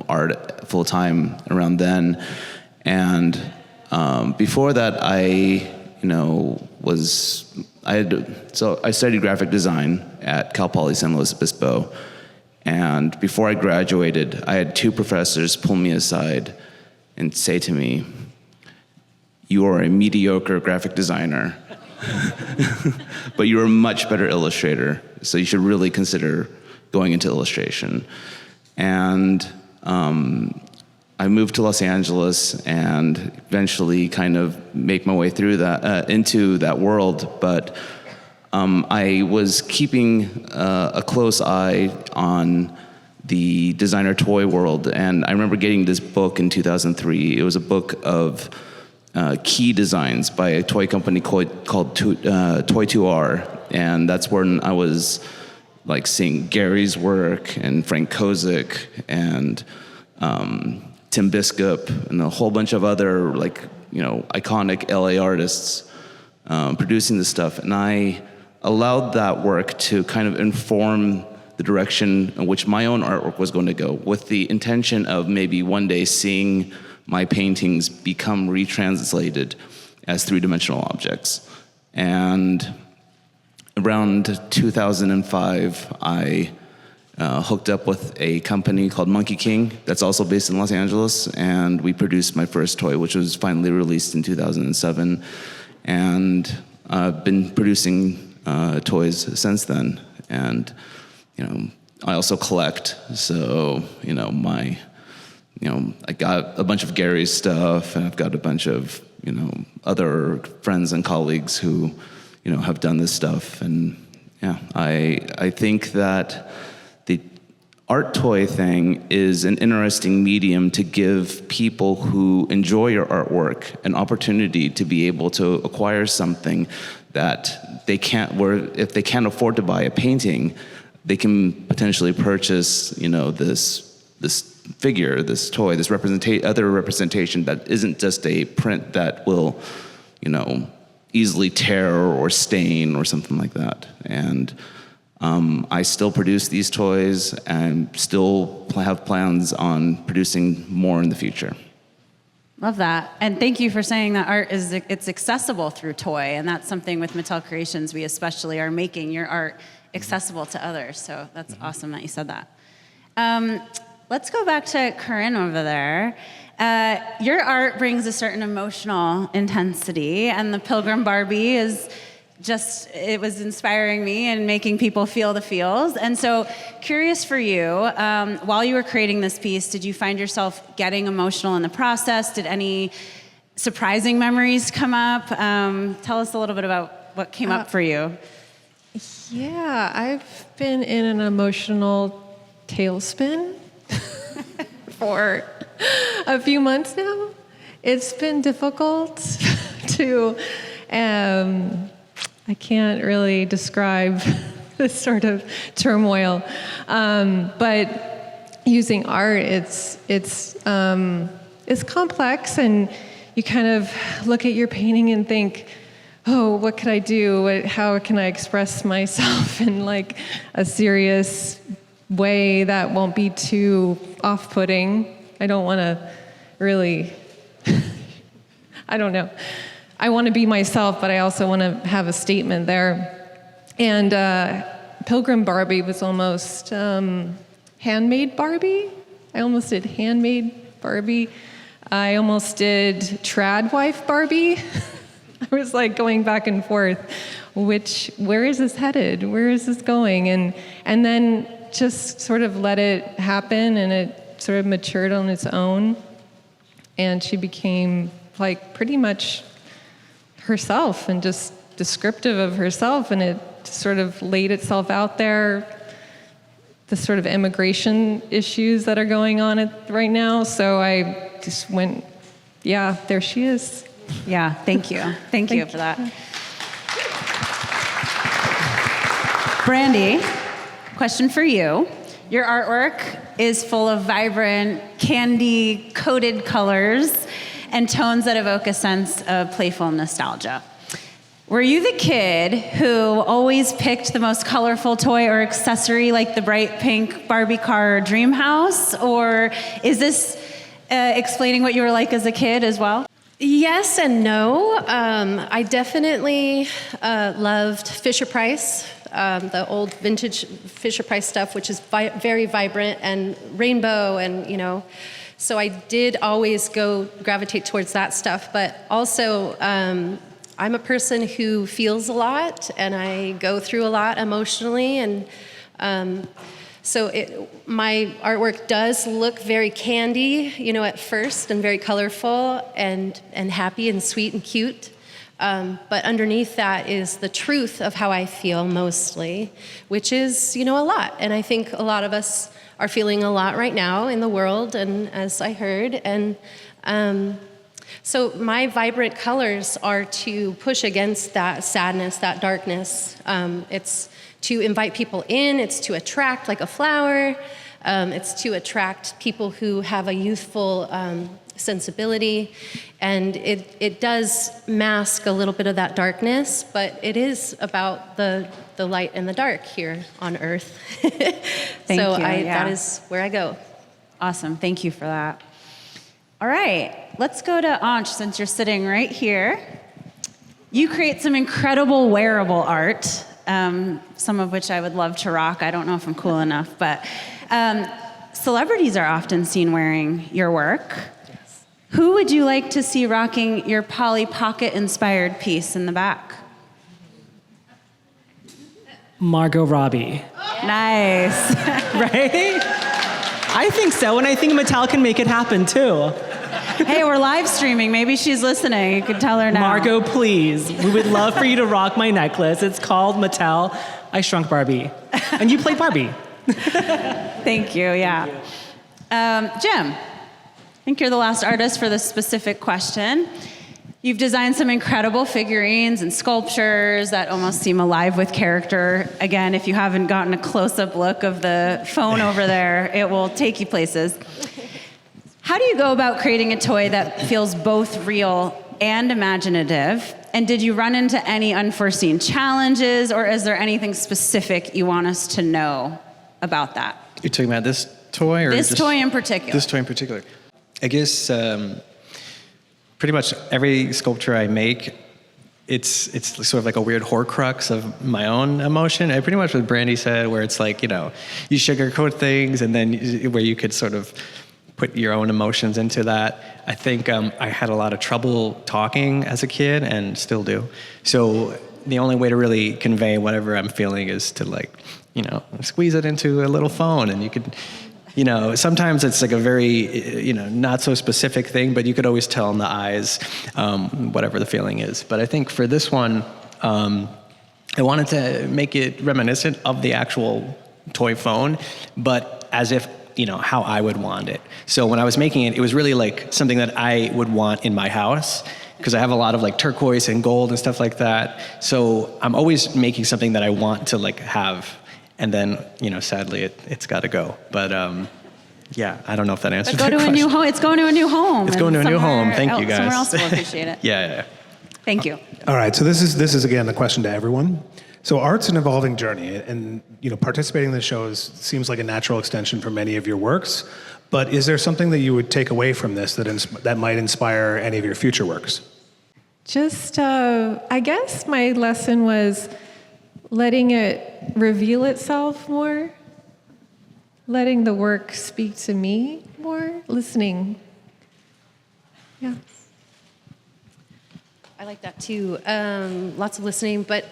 art full time around then. And before that, I studied graphic design at Cal Poly San Luis Obispo. And before I graduated, I had two professors pull me aside and say to me, "You are a mediocre graphic designer, but you're a much better illustrator, so you should really consider going into illustration." And I moved to Los Angeles and eventually kind of make my way through that into that world. But I was keeping a close eye on the designer toy world, and I remember getting this book in 2003. It was a book of key designs by a toy company called Toy2R, and that's when I was like seeing Gary's work and Frank Kozik and Tim Biskup and a whole bunch of other iconic LA artists producing this stuff, and I allowed that work to kind of inform the direction in which my own artwork was going to go, with the intention of maybe one day seeing my paintings become retranslated as three-dimensional objects. And around 2005, I hooked up with a company called Monkey King that's also based in Los Angeles, and we produced my first toy, which was finally released in 2007. And I've been producing toys since then. And, I also collect, so, I got a bunch of Gary's stuff, and I've got a bunch of, other friends and colleagues who, have done this stuff. And yeah, I think that art toy thing is an interesting medium to give people who enjoy your artwork an opportunity to be able to acquire something that they can't, where if they can't afford to buy a painting, they can potentially purchase, this figure, this toy, this other representation that isn't just a print that will, easily tear or stain or something like that. And I still produce these toys and still have plans on producing more in the future. Love that. And thank you for saying that art it's accessible through toy. And that's something with Mattel Creations, we especially are making your art accessible to others. So that's awesome that you said that. Let's go back to Korin over there. Your art brings a certain emotional intensity, and the Pilgrim Barbie it was inspiring me and making people feel the feels. And so, curious for you, while you were creating this piece, did you find yourself getting emotional in the process? Did any surprising memories come up? Tell us a little bit about what came up for you. Yeah, I've been in an emotional tailspin for a few months now. It's been difficult to, I can't really describe this sort of turmoil, but using art, it's complex, and you kind of look at your painting and think, oh, what could I do? How can I express myself in like a serious way that won't be too off-putting? I don't want to really, I don't know. I want to be myself, but I also want to have a statement there. And Pilgrim Barbie was almost handmade Barbie. I almost did handmade Barbie. I almost did trad wife Barbie. I was like going back and forth, where is this headed? Where is this going? And then just sort of let it happen, and it sort of matured on its own. And she became like pretty much herself and just descriptive of herself, and it sort of laid itself out there, the sort of immigration issues that are going on right now. So I just went, yeah, there she is. Yeah, thank you. Thank you for that. Brandi, question for you. Your artwork is full of vibrant, candy-coated colors and tones that evoke a sense of playful nostalgia. Were you the kid who always picked the most colorful toy or accessory, like the bright pink Barbie car or dream house? Or is this explaining what you were like as a kid as well? Yes and no. I definitely loved Fisher-Price, the old vintage Fisher-Price stuff, which is very vibrant and rainbow, and so I did always gravitate towards that stuff. But also, I'm a person who feels a lot, and I go through a lot emotionally, and so my artwork does look very candy, at first, and very colorful and happy and sweet and cute. But underneath that is the truth of how I feel mostly, which is, a lot. And I think a lot of us are feeling a lot right now in the world, and as I heard. And so my vibrant colors are to push against that sadness, that darkness. It's to invite people in, it's to attract like a flower, it's to attract people who have a youthful sensibility, and it does mask a little bit of that darkness, but it is about the light and the dark here on Earth. Thank you. That is where I go. Awesome, thank you for that. All right, let's go to ONCH since you're sitting right here. You create some incredible wearable art, some of which I would love to rock. I don't know if I'm cool enough, but celebrities are often seen wearing your work. Yes. Who would you like to see rocking your Polly Pocket-inspired piece in the back? Margot Robbie. Nice. Right? I think so, and I think Mattel can make it happen too. Hey, we're live streaming. Maybe she's listening. You could tell her now. Margot, please. We would love for you to rock my necklace. It's called Mattel I Shrunk Barbie. And you played Barbie. Thank you, yeah. Jim, I think you're the last artist for this specific question. You've designed some incredible figurines and sculptures that almost seem alive with character. Again, if you haven't gotten a close-up look of the phone over there, it will take you places. How do you go about creating a toy that feels both real and imaginative? And did you run into any unforeseen challenges, or is there anything specific you want us to know about that? You're talking about this toy, or This just toy in particular. This toy in particular. I guess pretty much every sculpture I make, it's sort of like a weird Horcrux of my own emotion. And pretty much what Brandi said, where it's like, you sugarcoat things, and then where you could sort of put your own emotions into that. I think I had a lot of trouble talking as a kid, and still do. So the only way to really convey whatever I'm feeling is to squeeze it into a little phone, and you could, sometimes it's like a very, not so specific thing, but you could always tell in the eyes whatever the feeling is. But I think for this one, I wanted to make it reminiscent of the actual toy phone, but as if, how I would want it. So when I was making it, it was really like something that I would want in my house, because I have a lot of like turquoise and gold and stuff like that. So I'm always making something that I want to like have. And then, sadly, it's got to go. But yeah, I don't know if that answers the question. It's going to a new home. It's going to a new home. Thank you, guys. Somewhere else will appreciate it. Yeah. Thank you. All right, so this is again a question to everyone. So art's an evolving journey, and participating in the shows seems like a natural extension for many of your works. But is there something that you would take away from this that might inspire any of your future works? Just, I guess my lesson was letting it reveal itself more, letting the work speak to me more, listening. Yeah. I like that too. Lots of listening, but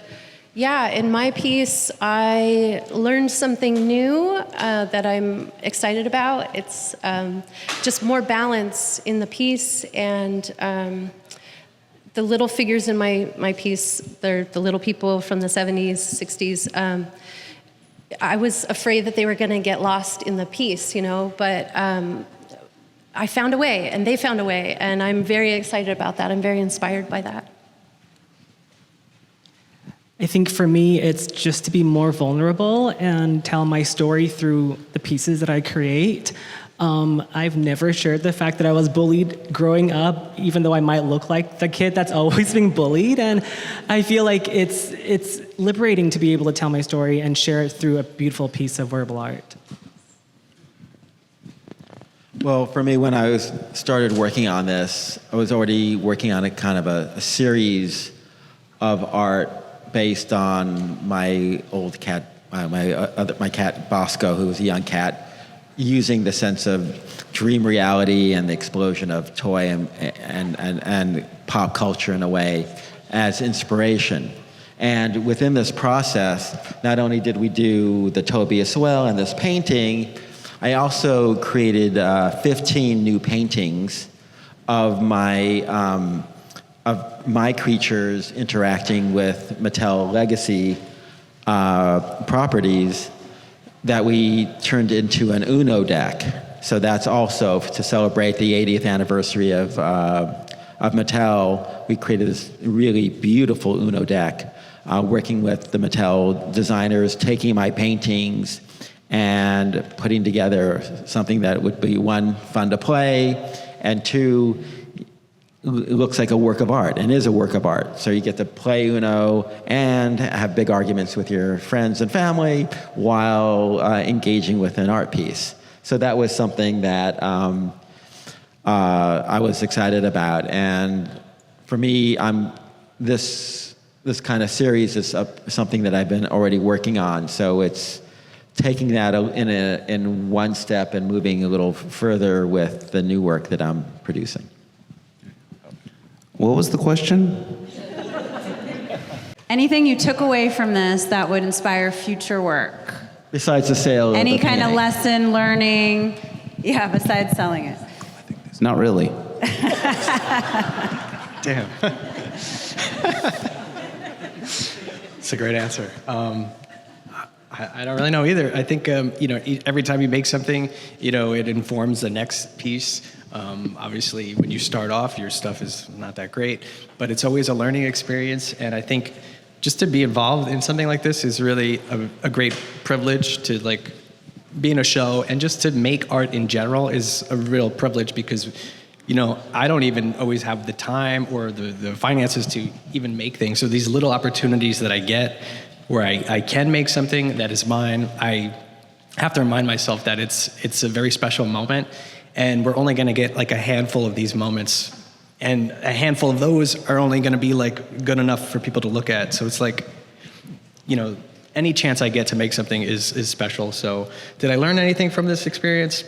yeah, in my piece, I learned something new that I'm excited about. It's just more balance in the piece, and the little figures in my piece, they're the little people from the 70s, 60s. I was afraid that they were going to get lost in the piece, but I found a way, and they found a way, and I'm very excited about that. I'm very inspired by that. I think for me, it's just to be more vulnerable and tell my story through the pieces that I create. I've never shared the fact that I was bullied growing up, even though I might look like the kid that's always being bullied. And I feel like it's liberating to be able to tell my story and share it through a beautiful piece of verbal art. Well, for me, when I started working on this, I was already working on a kind of a series of art based on my old cat, my cat Bosco, who was a young cat, using the sense of dream reality and the explosion of toy and pop culture in a way as inspiration. And within this process, not only did we do the Tobias Well and this painting, I also created 15 new paintings of my creatures interacting with Mattel Legacy properties that we turned into an Uno deck. So that's also to celebrate the 80th anniversary of Mattel. We created this really beautiful Uno deck, working with the Mattel designers, taking my paintings and putting together something that would be, one, fun to play, and two, it looks like a work of art, and is a work of art. So you get to play Uno and have big arguments with your friends and family while engaging with an art piece. So that was something that I was excited about. And for me, this kind of series is something that I've been already working on. So it's taking that in one step and moving a little further with the new work that I'm producing. What was the question? Anything you took away from this that would inspire future work? Besides the sale of Any the kind of painting. lesson, learning? Yeah, besides selling it. Not really. Damn. It's a great answer. I don't really know either. I think, every time you make something, it informs the next piece. Obviously, when you start off, your stuff is not that great, but it's always a learning experience. And I think just to be involved in something like this is really a great privilege to be in a show, and just to make art in general is a real privilege because, I don't even always have the time or the finances to even make things. So these little opportunities that I get where I can make something that is mine, I have to remind myself that it's a very special moment, and we're only going to get a handful of these moments, and a handful of those are only going to be good enough for people to look at. So it's any chance I get to make something is special. So did I learn anything from this experience?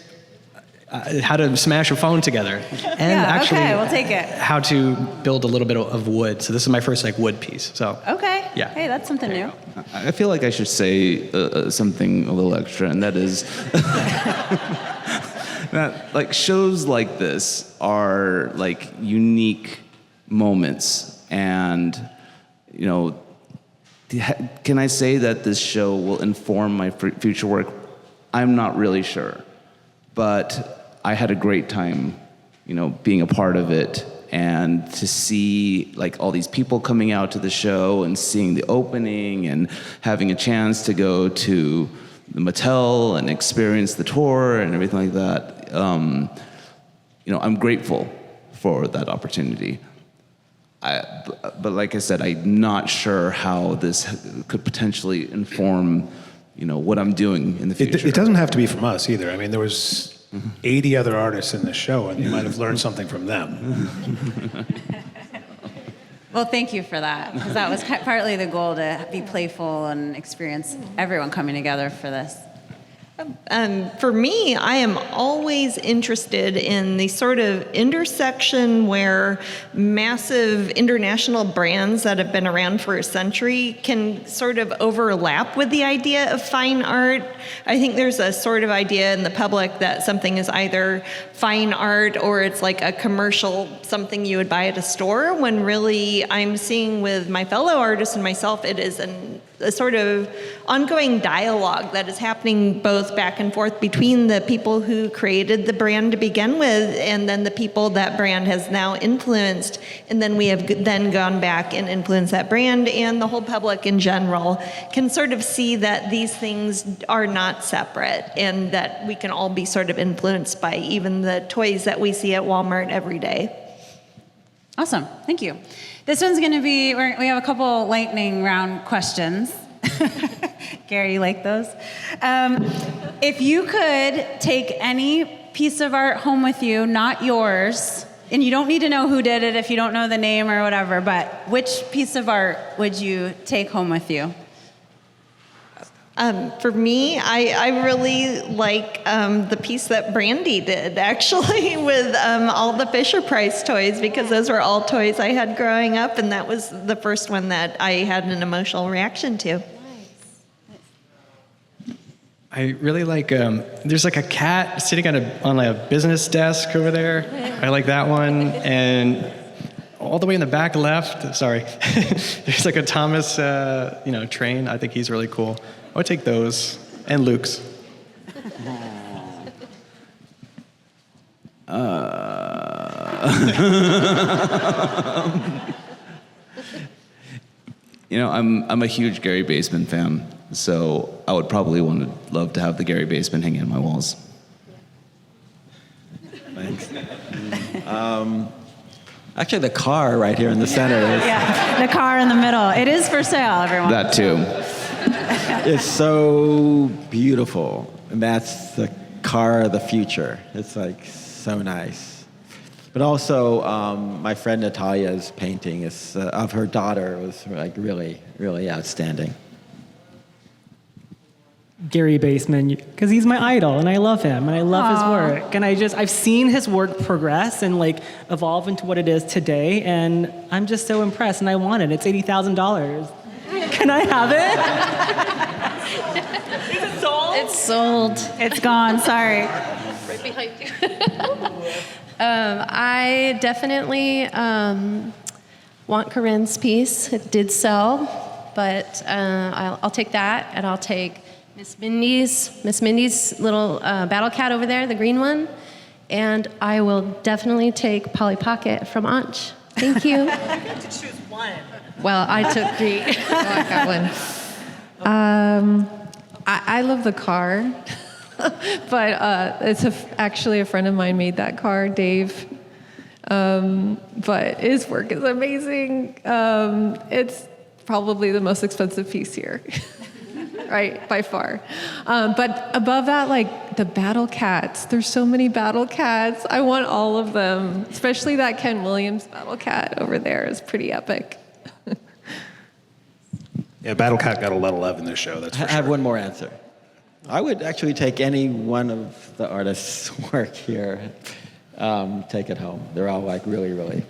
How to smash a phone together, and okay, we'll take it. How to build a little bit of wood. So this is my first wood piece. So okay, yeah. Hey, that's something new. I feel like I should say something a little extra, and that is that shows like this are unique moments, and can I say that this show will inform my future work? I'm not really sure, but I had a great time, being a part of it, and to see all these people coming out to the show and seeing the opening and having a chance to go to the Mattel and experience the tour and everything like that. I'm grateful for that opportunity. But like I said, I'm not sure how this could potentially inform, what I'm doing in the future. It doesn't have to be from us either. I mean, there was 80 other artists in this show, and you might have learned something from them. Well, thank you for that, because that was partly the goal, to be playful and experience everyone coming together for this. For me, I am always interested in the sort of intersection where massive international brands that have been around for a century can sort of overlap with the idea of fine art. I think there's a sort of idea in the public that something is either fine art or it's a commercial, something you would buy at a store, when really I'm seeing with my fellow artists and myself, it is a sort of ongoing dialogue that is happening both back and forth between the people who created the brand to begin with and then the people that brand has now influenced. And then we have then gone back and influenced that brand, and the whole public in general can sort of see that these things are not separate and that we can all be sort of influenced by even the toys that we see at Walmart every day. Awesome, thank you. This one's going to be, we have a couple lightning round questions. Gary, you like those? If you could take any piece of art home with you, not yours, and you don't need to know who did it if you don't know the name or whatever, but which piece of art would you take home with you? For me, I really like the piece that Brandi did, actually, with all the Fisher-Price toys, because those were all toys I had growing up, and that was the first one that I had an emotional reaction to. I really like, there's a cat sitting on a business desk over there. I like that one. And all the way in the back left, sorry, there's a Thomas, train. I think he's really cool. I would take those, and Luke's. I'm a huge Gary Baseman fan, so I would probably love to have the Gary Baseman hanging on my walls. Thanks. Actually, the car right here in the center is... Yeah, the car in the middle. It is for sale, everyone. That too. It's so beautiful, and that's the car of the future. It's so nice. But also, my friend Natalia's painting of her daughter was really, really outstanding. Gary Baseman, because he's my idol and I love him and I love his work, and I've seen his work progress and evolve into what it is today, and I'm just so impressed and I want it. It's $80,000. Can I have it? Is it sold? It's sold. It's gone, sorry. Right behind you. I definitely want Korin's piece. It did sell, but I'll take that, and I'll take Miss Mindy's little battle cat over there, the green one. And I will definitely take Polly Pocket from ONCH. Thank you. You have to choose one. Well, I took the... I got one. I love the car, but actually a friend of mine made that car, Dave. But his work is amazing. It's probably the most expensive piece here, right, by far. But above that, like the battle cats. There's so many battle cats. I want all of them, especially that Ken Williams battle cat over there is pretty epic. Yeah, Battle Cat got a lot of love in this show, that's for I sure. have one more answer. I would actually take any one of the artists' work here, take it home. They're all like really, really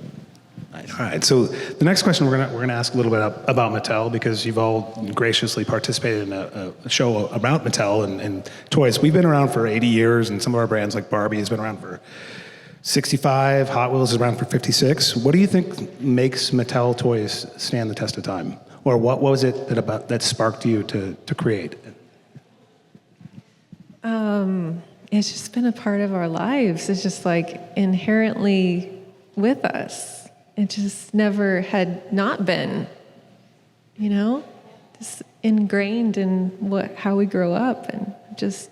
nice. All right, so the next question we're gonna ask a little bit about Mattel, because you've all graciously participated in a show about Mattel and toys. We've been around for 80 years, and some of our brands like Barbie has been around for 65, Hot Wheels is around for 56. What do you think makes Mattel toys stand the test of time? Or what was it that sparked you to create? It's just been a part of our lives. It's just like inherently with us. It just never had not been, you know, just ingrained in how we grow up. And just,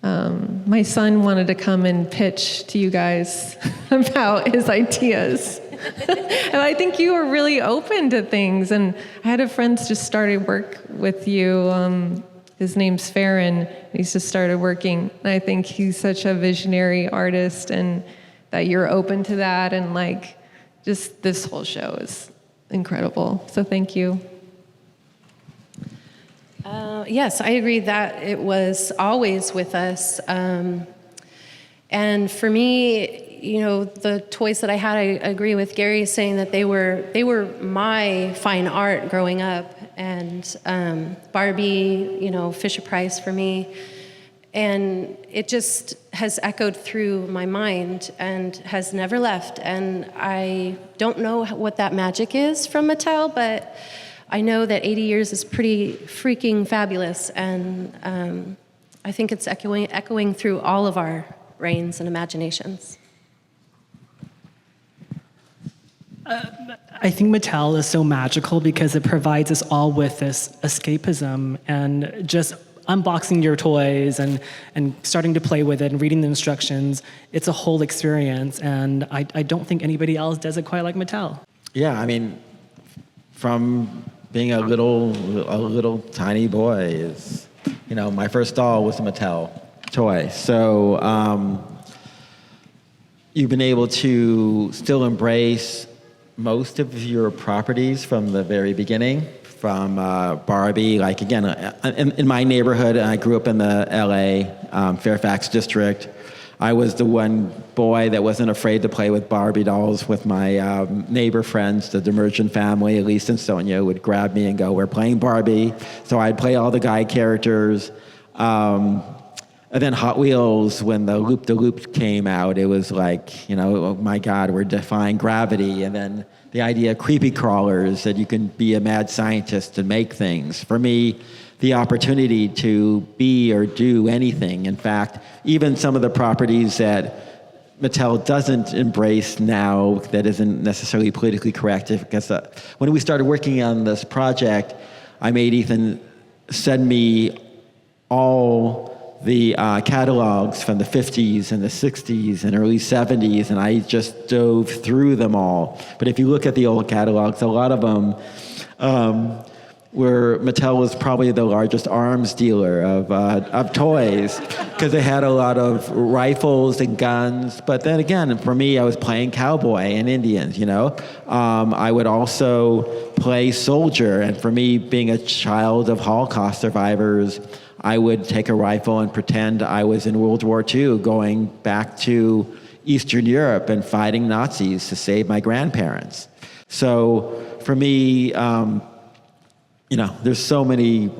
my son wanted to come and pitch to you guys about his ideas. And I think you were really open to things. And I had a friend just started work with you. His name's Farron. He's just started working. And I think he's such a visionary artist, and that you're open to that. And like, just this whole show is incredible. So thank you. Yes, I agree that it was always with us. And for me, you know, the toys that I had, I agree with Gary saying that they were my fine art growing up. And Barbie, you know, Fisher-Price for me. And it just has echoed through my mind and has never left. And I don't know what that magic is from Mattel, but I know that 80 years is pretty freaking fabulous. And I think it's echoing through all of our brains and imaginations. I think Mattel is so magical because it provides us all with this escapism, and just unboxing your toys and starting to play with it and reading the instructions. It's a whole experience, and I don't think anybody else does it quite like Mattel. Yeah, I mean, from being a little tiny boy is, you know, my first doll was a Mattel toy. So you've been able to still embrace most of your properties from the very beginning, from Barbie, like again, in my neighborhood, I grew up in the LA, Fairfax district. I was the one boy that wasn't afraid to play with Barbie dolls with my neighbor friends, the Demergent family. Elise and Sonia would grab me and go, "We're playing Barbie." So I'd play all the guy characters. And then Hot Wheels, when the Loop-de-Loop came out, it was like, you know, oh my God, we're defying gravity. And then the idea of creepy crawlers, that you can be a mad scientist and make things. For me, the opportunity to be or do anything. In fact, even some of the properties that Mattel doesn't embrace now that isn't necessarily politically correct, because when we started working on this project, I made Ethan send me all the catalogs from the 50s and the 60s and early 70s, and I just dove through them all. But if you look at the old catalogs, a lot of them where Mattel was probably the largest arms dealer of toys, because they had a lot of rifles and guns. But then again, for me, I was playing cowboy and Indians, you know? I would also play soldier, and for me, being a child of Holocaust survivors, I would take a rifle and pretend I was in World War II, going back to Eastern Europe and fighting Nazis to save my grandparents. So for me, you know, there's so many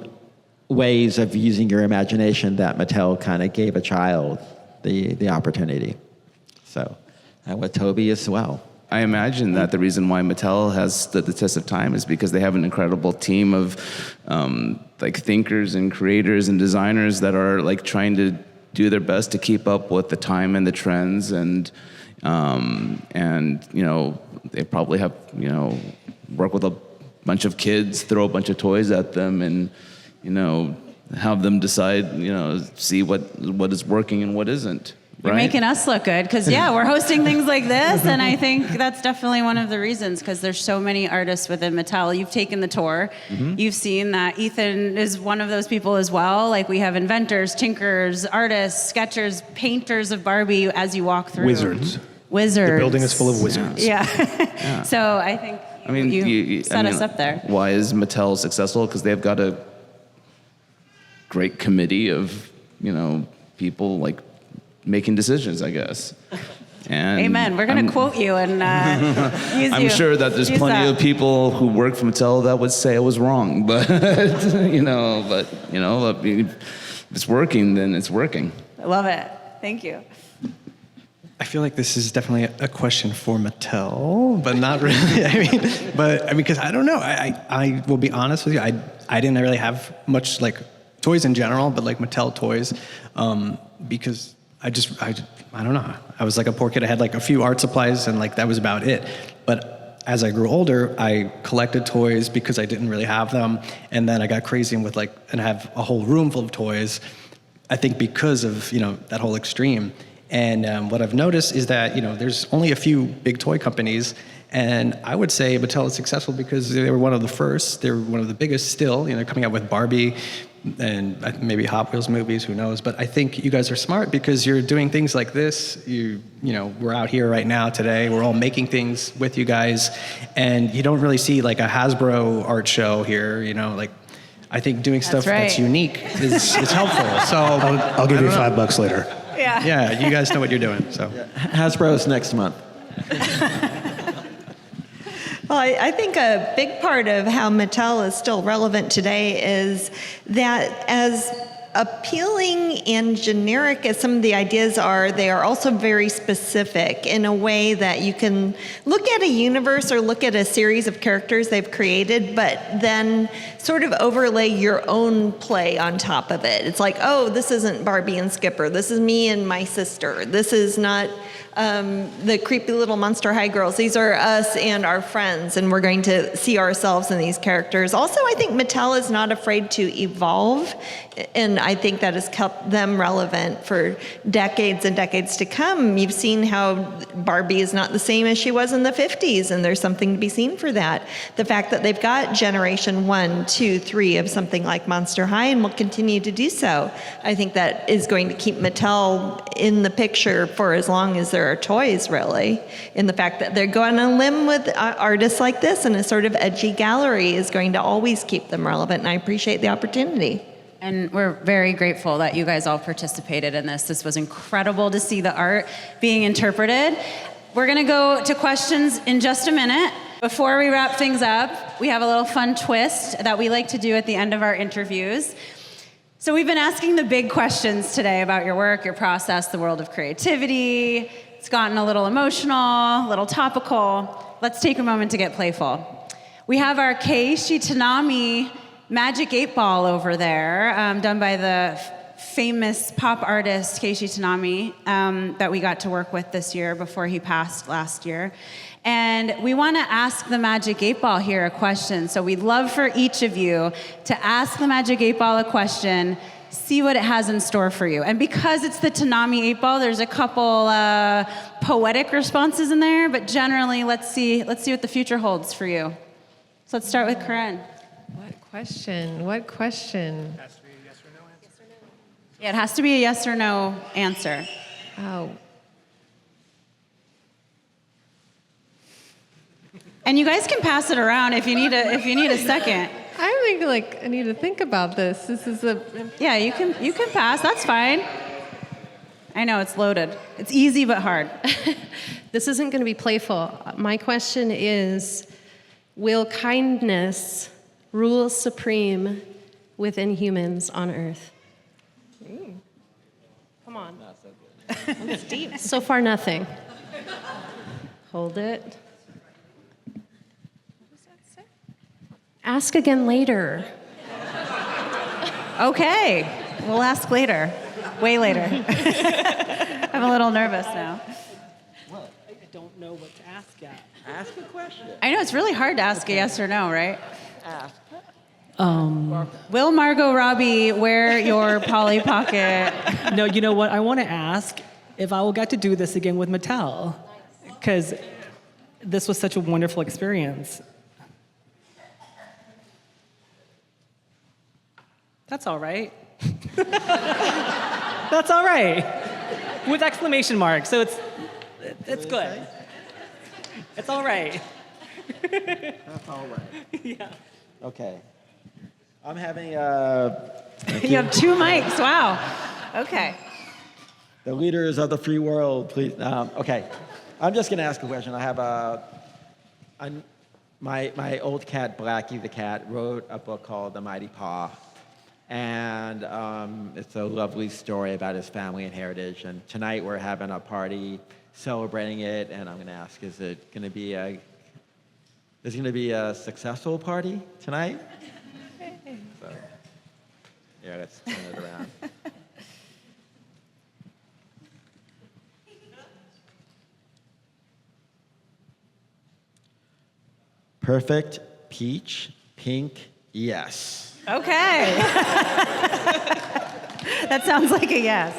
ways of using your imagination that Mattel kind of gave a child the opportunity. So, and with Toby as well. I imagine that the reason why Mattel has stood the test of time is because they have an incredible team of like thinkers and creators and designers that are like trying to do their best to keep up with the time and the trends, and you know, they probably have, you know, work with a bunch of kids, throw a bunch of toys at them, and, you know, have them decide, you know, see what is working and what isn't. You're right? making us look good because, yeah, we're hosting things like this, and I think that's definitely one of the reasons, because there's so many artists within Mattel. You've taken the tour. Mm-hmm. You've seen that Ethan is one of those people as well. Like, we have inventors, tinkers, artists, sketchers, painters of Barbie as you walk through. Wizards. Wizards. The building is full of wizards. Yeah. So I think you set us up there. Why is Mattel successful? Because they've got a great committee of, you know, people like making decisions, I guess. And Amen. We're going to quote you and use you. I'm sure that there's plenty of people who work for Mattel that would say I was wrong, but you know, if it's working, then it's working. I love it. Thank you. I feel like this is definitely a question for Mattel, but not really. Because I don't know. I will be honest with you. I didn't really have much like toys in general, but like Mattel toys, because I don't know. I was like a poor kid. I had like a few art supplies, and like that was about it. But as I grew older, I collected toys because I didn't really have them, and then I got crazy and I have a whole room full of toys. I think because of, you know, that whole extreme. And what I've noticed is that, you know, there's only a few big toy companies, and I would say Mattel is successful because they were one of the first. They're one of the biggest still, you know, coming out with Barbie and maybe Hot Wheels movies, who knows. But I think you guys are smart because you're doing things like this. You know, we're out here right now today. We're all making things with you guys, and you don't really see like a Hasbro art show here, you know, like. I think doing stuff that's unique is helpful. So I'll give you $5 later. Yeah, you guys know what you're doing. So Hasbro's next month. Well, I think a big part of how Mattel is still relevant today is that as appealing and generic as some of the ideas are, they are also very specific in a way that you can look at a universe or look at a series of characters they've created, but then sort of overlay your own play on top of it. It's like, oh, this isn't Barbie and Skipper. This is me and my sister. This is not the creepy little Monster High girls. These are us and our friends, and we're going to see ourselves in these characters. Also, I think Mattel is not afraid to evolve, and I think that has kept them relevant for decades and decades to come. You've seen how Barbie is not the same as she was in the 50s, and there's something to be seen for that. The fact that they've got generation 1, 2, 3 of something like Monster High and will continue to do so, I think that is going to keep Mattel in the picture for as long as there are toys, really. In the fact that they're going on a limb with artists like this, and a sort of edgy gallery is going to always keep them relevant, and I appreciate the opportunity. And we're very grateful that you guys all participated in this. This was incredible to see the art being interpreted. We're going to go to questions in just a minute. Before we wrap things up, we have a little fun twist that we like to do at the end of our interviews. So we've been asking the big questions today about your work, your process, the world of creativity. It's gotten a little emotional, a little topical. Let's take a moment to get playful. We have our Keiichi Tanami Magic 8 Ball over there, done by the famous pop artist Keiichi Tanami, that we got to work with this year before he passed last year. And we want to ask the Magic 8 Ball here a question. So we'd love for each of you to ask the Magic 8 Ball a question, see what it has in store for you. And because it's the Tanami 8 Ball, there's a couple poetic responses in there, but generally, let's see what the future holds for you. So let's start with Korin. What question? What question? Has to be a yes or no answer. Yeah, it has to be a yes or no answer. Oh, And you guys can pass it around if you need a second. I think I need to think about this. This is Yeah, you can pass. That's fine. I know it's loaded. It's easy but hard. This isn't going to be playful. My question is, will kindness rule supreme within humans on Earth? Come on. That's deep. So far, nothing. Hold it. Ask again later. Okay, we'll ask later. Way later. I'm a little nervous now. I don't know what to ask yet. Ask a question. I know it's really hard to ask a yes or no, right? Ask. Will Margot Robbie wear your Polly Pocket? No, you know what? I want to ask if I will get to do this again with Mattel, because this was such a wonderful experience. That's all right. That's all right. With exclamation marks, so it's good. It's all right. That's all right. Yeah. Okay. I'm having You have 2 mics, wow. Okay. the leaders of the free world, please. Okay. I'm just going to ask a question. I have my old cat, Blackie the cat, wrote a book called The Mighty Paw. And it's a lovely story about his family and heritage. And tonight we're having a party celebrating it. And I'm going to ask, is it going to be a successful party tonight? So, yeah, let's turn it around. Perfect, peach, pink, yes. Okay. That sounds like a yes.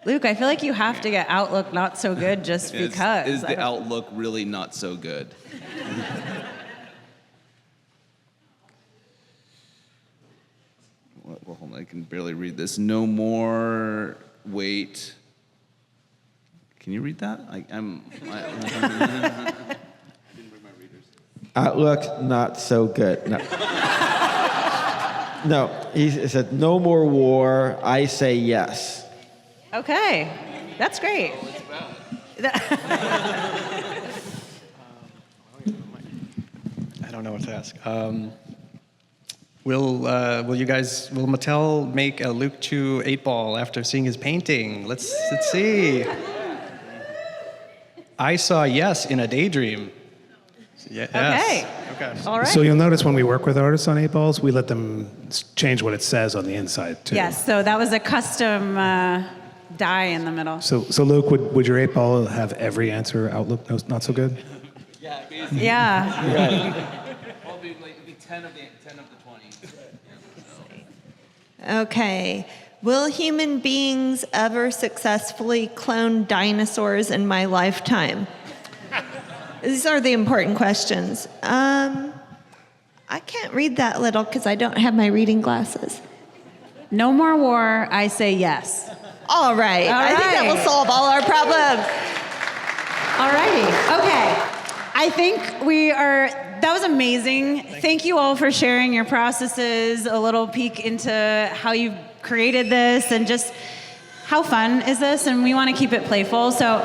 Luke, I feel like you have to get Outlook not so good just because. Is the outlook really not so good? Well, hold on, I can barely read this. No more, wait. Can you read that? I didn't bring my readers. Outlook, not so good. No. No, he said, no more war, I say yes. Okay, that's great. I don't know what to ask. Will Mattel make a Luke Chu 8-ball after seeing his painting? Let's see. I saw yes in a daydream. Yes. Okay. Okay. All right. So you'll notice when we work with artists on 8-balls, we let them change what it says on the inside too. Yes, so that was a custom die in the middle. So Luke, would your 8-ball have every answer Outlook not so good? Yeah, basically. Yeah. Well, it'd be 10 of the 20. Okay. Will human beings ever successfully clone dinosaurs in my lifetime? These are the important questions. I can't read that little because I don't have my reading glasses. No more war, I say yes. All right. All I think that will right. solve all our problems. Alrighty, okay. I think that was amazing. Thank you all for sharing your processes, a little peek into how you created this and just how fun is this, and we want to keep it playful. So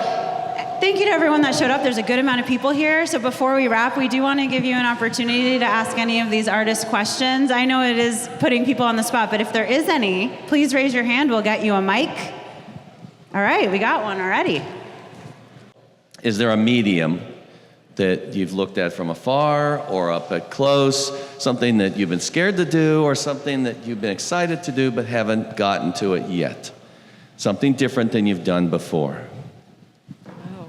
thank you to everyone that showed up. There's a good amount of people here. So before we wrap, we do want to give you an opportunity to ask any of these artists questions. I know it is putting people on the spot, but if there is any, please raise your hand. We'll get you a mic. All right, we got one already. Is there a medium that you've looked at from afar or up at close, something that you've been scared to do or something that you've been excited to do but haven't gotten to it yet? Something different than you've done before. Oh,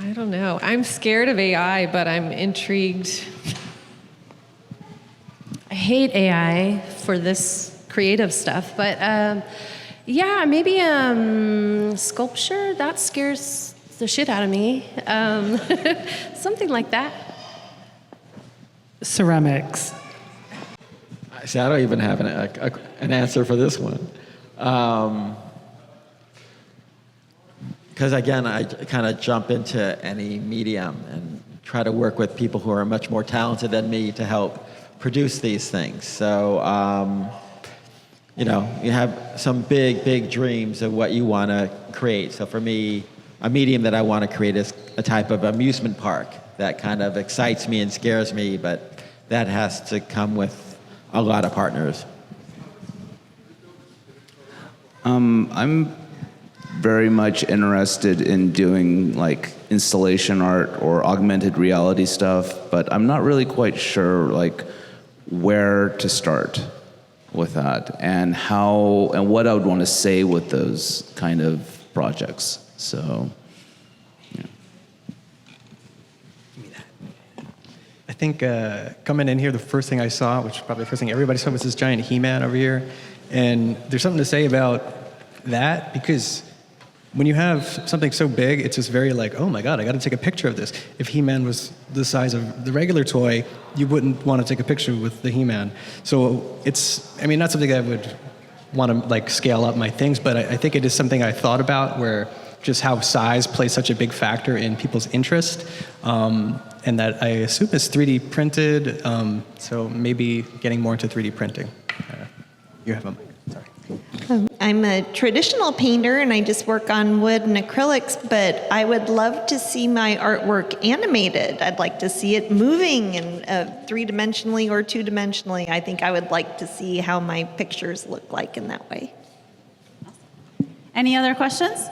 I don't know. I'm scared of AI, but I'm intrigued. I hate AI for this creative stuff, but yeah, maybe sculpture, that scares the shit out of me. Something like that. Ceramics. See, I don't even have an answer for this one. Because again, I kind of jump into any medium and try to work with people who are much more talented than me to help produce these things. So, you have some big dreams of what you want to create. So for me, a medium that I want to create is a type of amusement park that kind of excites me and scares me, but that has to come with a lot of partners. I'm very much interested in doing like installation art or augmented reality stuff, but I'm not really quite sure like where to start with that and how and what I would want to say with those kind of projects. So, yeah. I think coming in here, the first thing I saw, which is probably the first thing everybody saw, was this giant He-Man over here. And there's something to say about that, because when you have something so big, it's just very like, oh my God, I got to take a picture of this. If He-Man was the size of the regular toy, you wouldn't want to take a picture with the He-Man. So it's, I mean, not something I would want to like scale up my things, but I think it is something I thought about, where just how size plays such a big factor in people's interest. And that I assume is 3D printed, so maybe getting more into 3D printing. You have a mic, sorry. I'm a traditional painter and I just work on wood and acrylics, but I would love to see my artwork animated. I'd like to see it moving in three-dimensionally or two-dimensionally. I think I would like to see how my pictures look like in that way. Any other questions?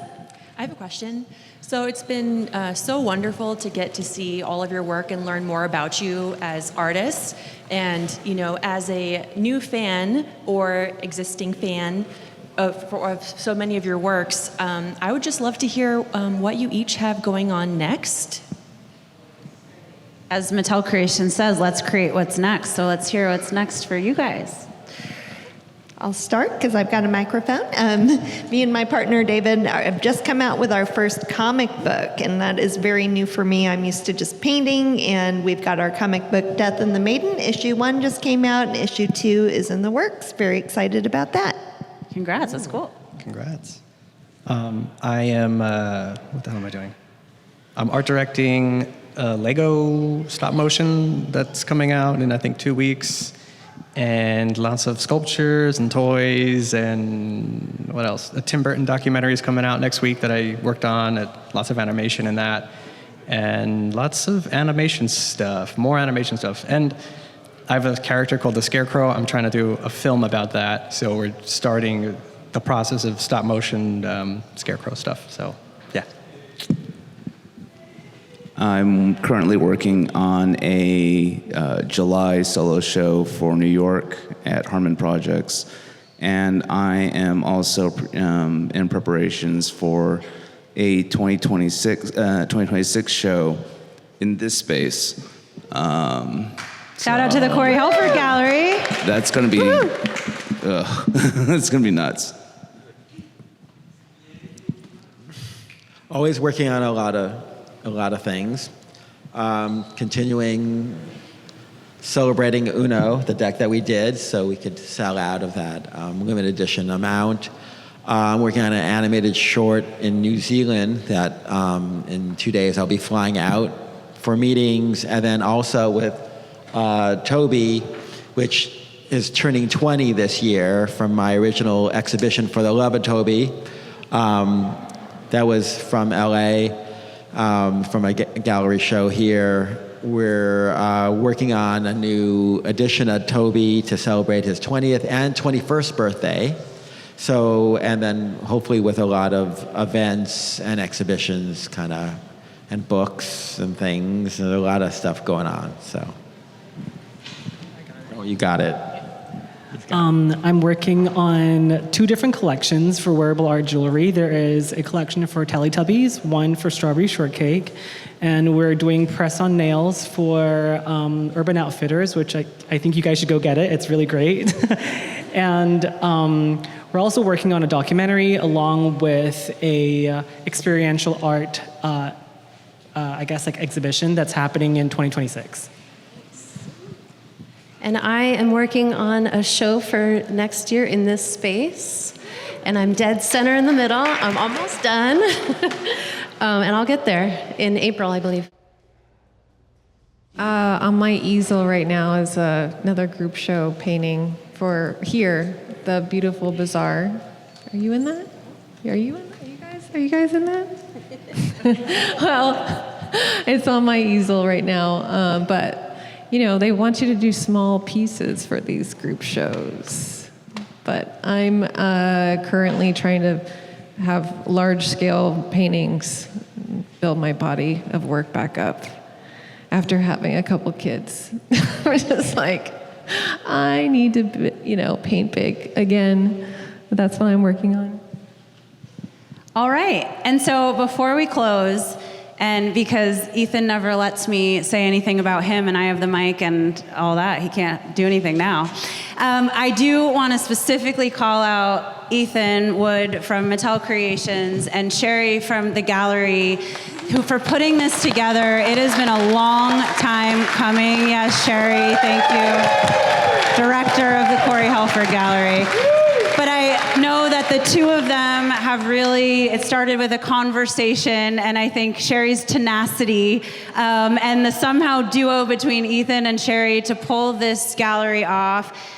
I have a question. So it's been so wonderful to get to see all of your work and learn more about you as artists. And, you know, as a new fan or existing fan of so many of your works, I would just love to hear what you each have going on next. As Mattel Creations says, let's create what's next. So let's hear what's next for you guys. I'll start because I've got a microphone. Me and my partner David have just come out with our first comic book, and that is very new for me. I'm used to just painting, and we've got our comic book Death and the Maiden. Issue 1 just came out, and issue 2 is in the works. Very excited about that. Congrats, that's cool. Congrats. I am, what the hell am I doing? I'm art directing a Lego stop motion that's coming out in I think 2 weeks. And lots of sculptures and toys and what else? A Tim Burton documentary is coming out next week that I worked on. Lots of animation in that. And lots of animation stuff, more animation stuff. And I have a character called the Scarecrow. I'm trying to do a film about that. So we're starting the process of stop motion Scarecrow stuff. So, yeah. I'm currently working on a July solo show for New York at Harmon Projects, and I am also in preparations for a 2026 show in this space. Shout out to the Corey Helford Gallery. That's going to be, it's going to be nuts. Always working on a lot of things. Continuing celebrating Uno, the deck that we did, so we could sell out of that limited edition amount. I'm working on an animated short in New Zealand that in 2 days I'll be flying out for meetings, and then also with Toby, which is turning 20 this year, from my original exhibition for the Love of Toby. That was from LA. From a gallery show here. We're working on a new edition of Toby to celebrate his 20th and 21st birthday. So, and then hopefully with a lot of events and exhibitions and books and things, and a lot of stuff going on, so. Oh, you got it. I'm working on 2 different collections for wearable art jewelry. There is a collection for Teletubbies, one for Strawberry Shortcake, and we're doing press-on nails for Urban Outfitters, which I think you guys should go get it. It's really great. And we're also working on a documentary along with a experiential art, exhibition that's happening in 2026. And I am working on a show for next year in this space. And I'm dead center in the middle. I'm almost done. And I'll get there in April, I believe. On my easel right now is another group show painting for here, the beautiful bazaar. Are you in that? Are you guys in that? Well, it's on my easel right now, but you know, they want you to do small pieces for these group shows. But I'm currently trying to have large-scale paintings, build my body of work back up after having a couple kids. We're just like, I need to, paint big again. But that's what I'm working on. All right. And so before we close, and because Ethan never lets me say anything about him and I have the mic and all that, he can't do anything now. I do want to specifically call out Ethan Wood from Mattel Creations and Sherry from the gallery, who for putting this together. It has been a long time coming. Yes, Sherry, thank you. Director of the Corey Helford Gallery. But I know that the two of them have really, it started with a conversation, and I think Sherry's tenacity and the somehow duo between Ethan and Sherry to pull this gallery off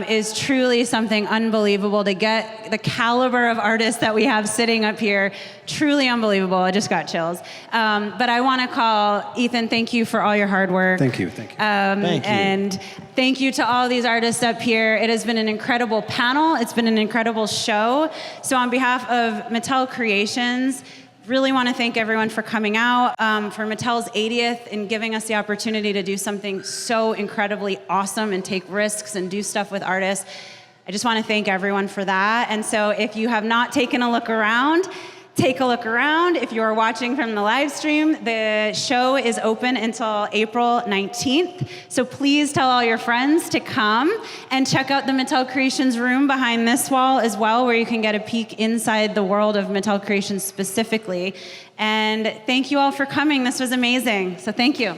is truly something unbelievable. To get the caliber of artists that we have sitting up here, truly unbelievable. I just got chills. But I want to call Ethan, thank you for all your hard work. Thank you, thank you. Thank you. And thank you to all these artists up here. It has been an incredible panel. It's been an incredible show. So on behalf of Mattel Creations, really want to thank everyone for coming out, for Mattel's 80th and giving us the opportunity to do something so incredibly awesome and take risks and do stuff with artists. I just want to thank everyone for that. And so if you have not taken a look around, take a look around. If you are watching from the live stream, the show is open until April 19th. So please tell all your friends to come and check out the Mattel Creations room behind this wall as well, where you can get a peek inside the world of Mattel Creations specifically. And thank you all for coming. This was amazing. So thank you.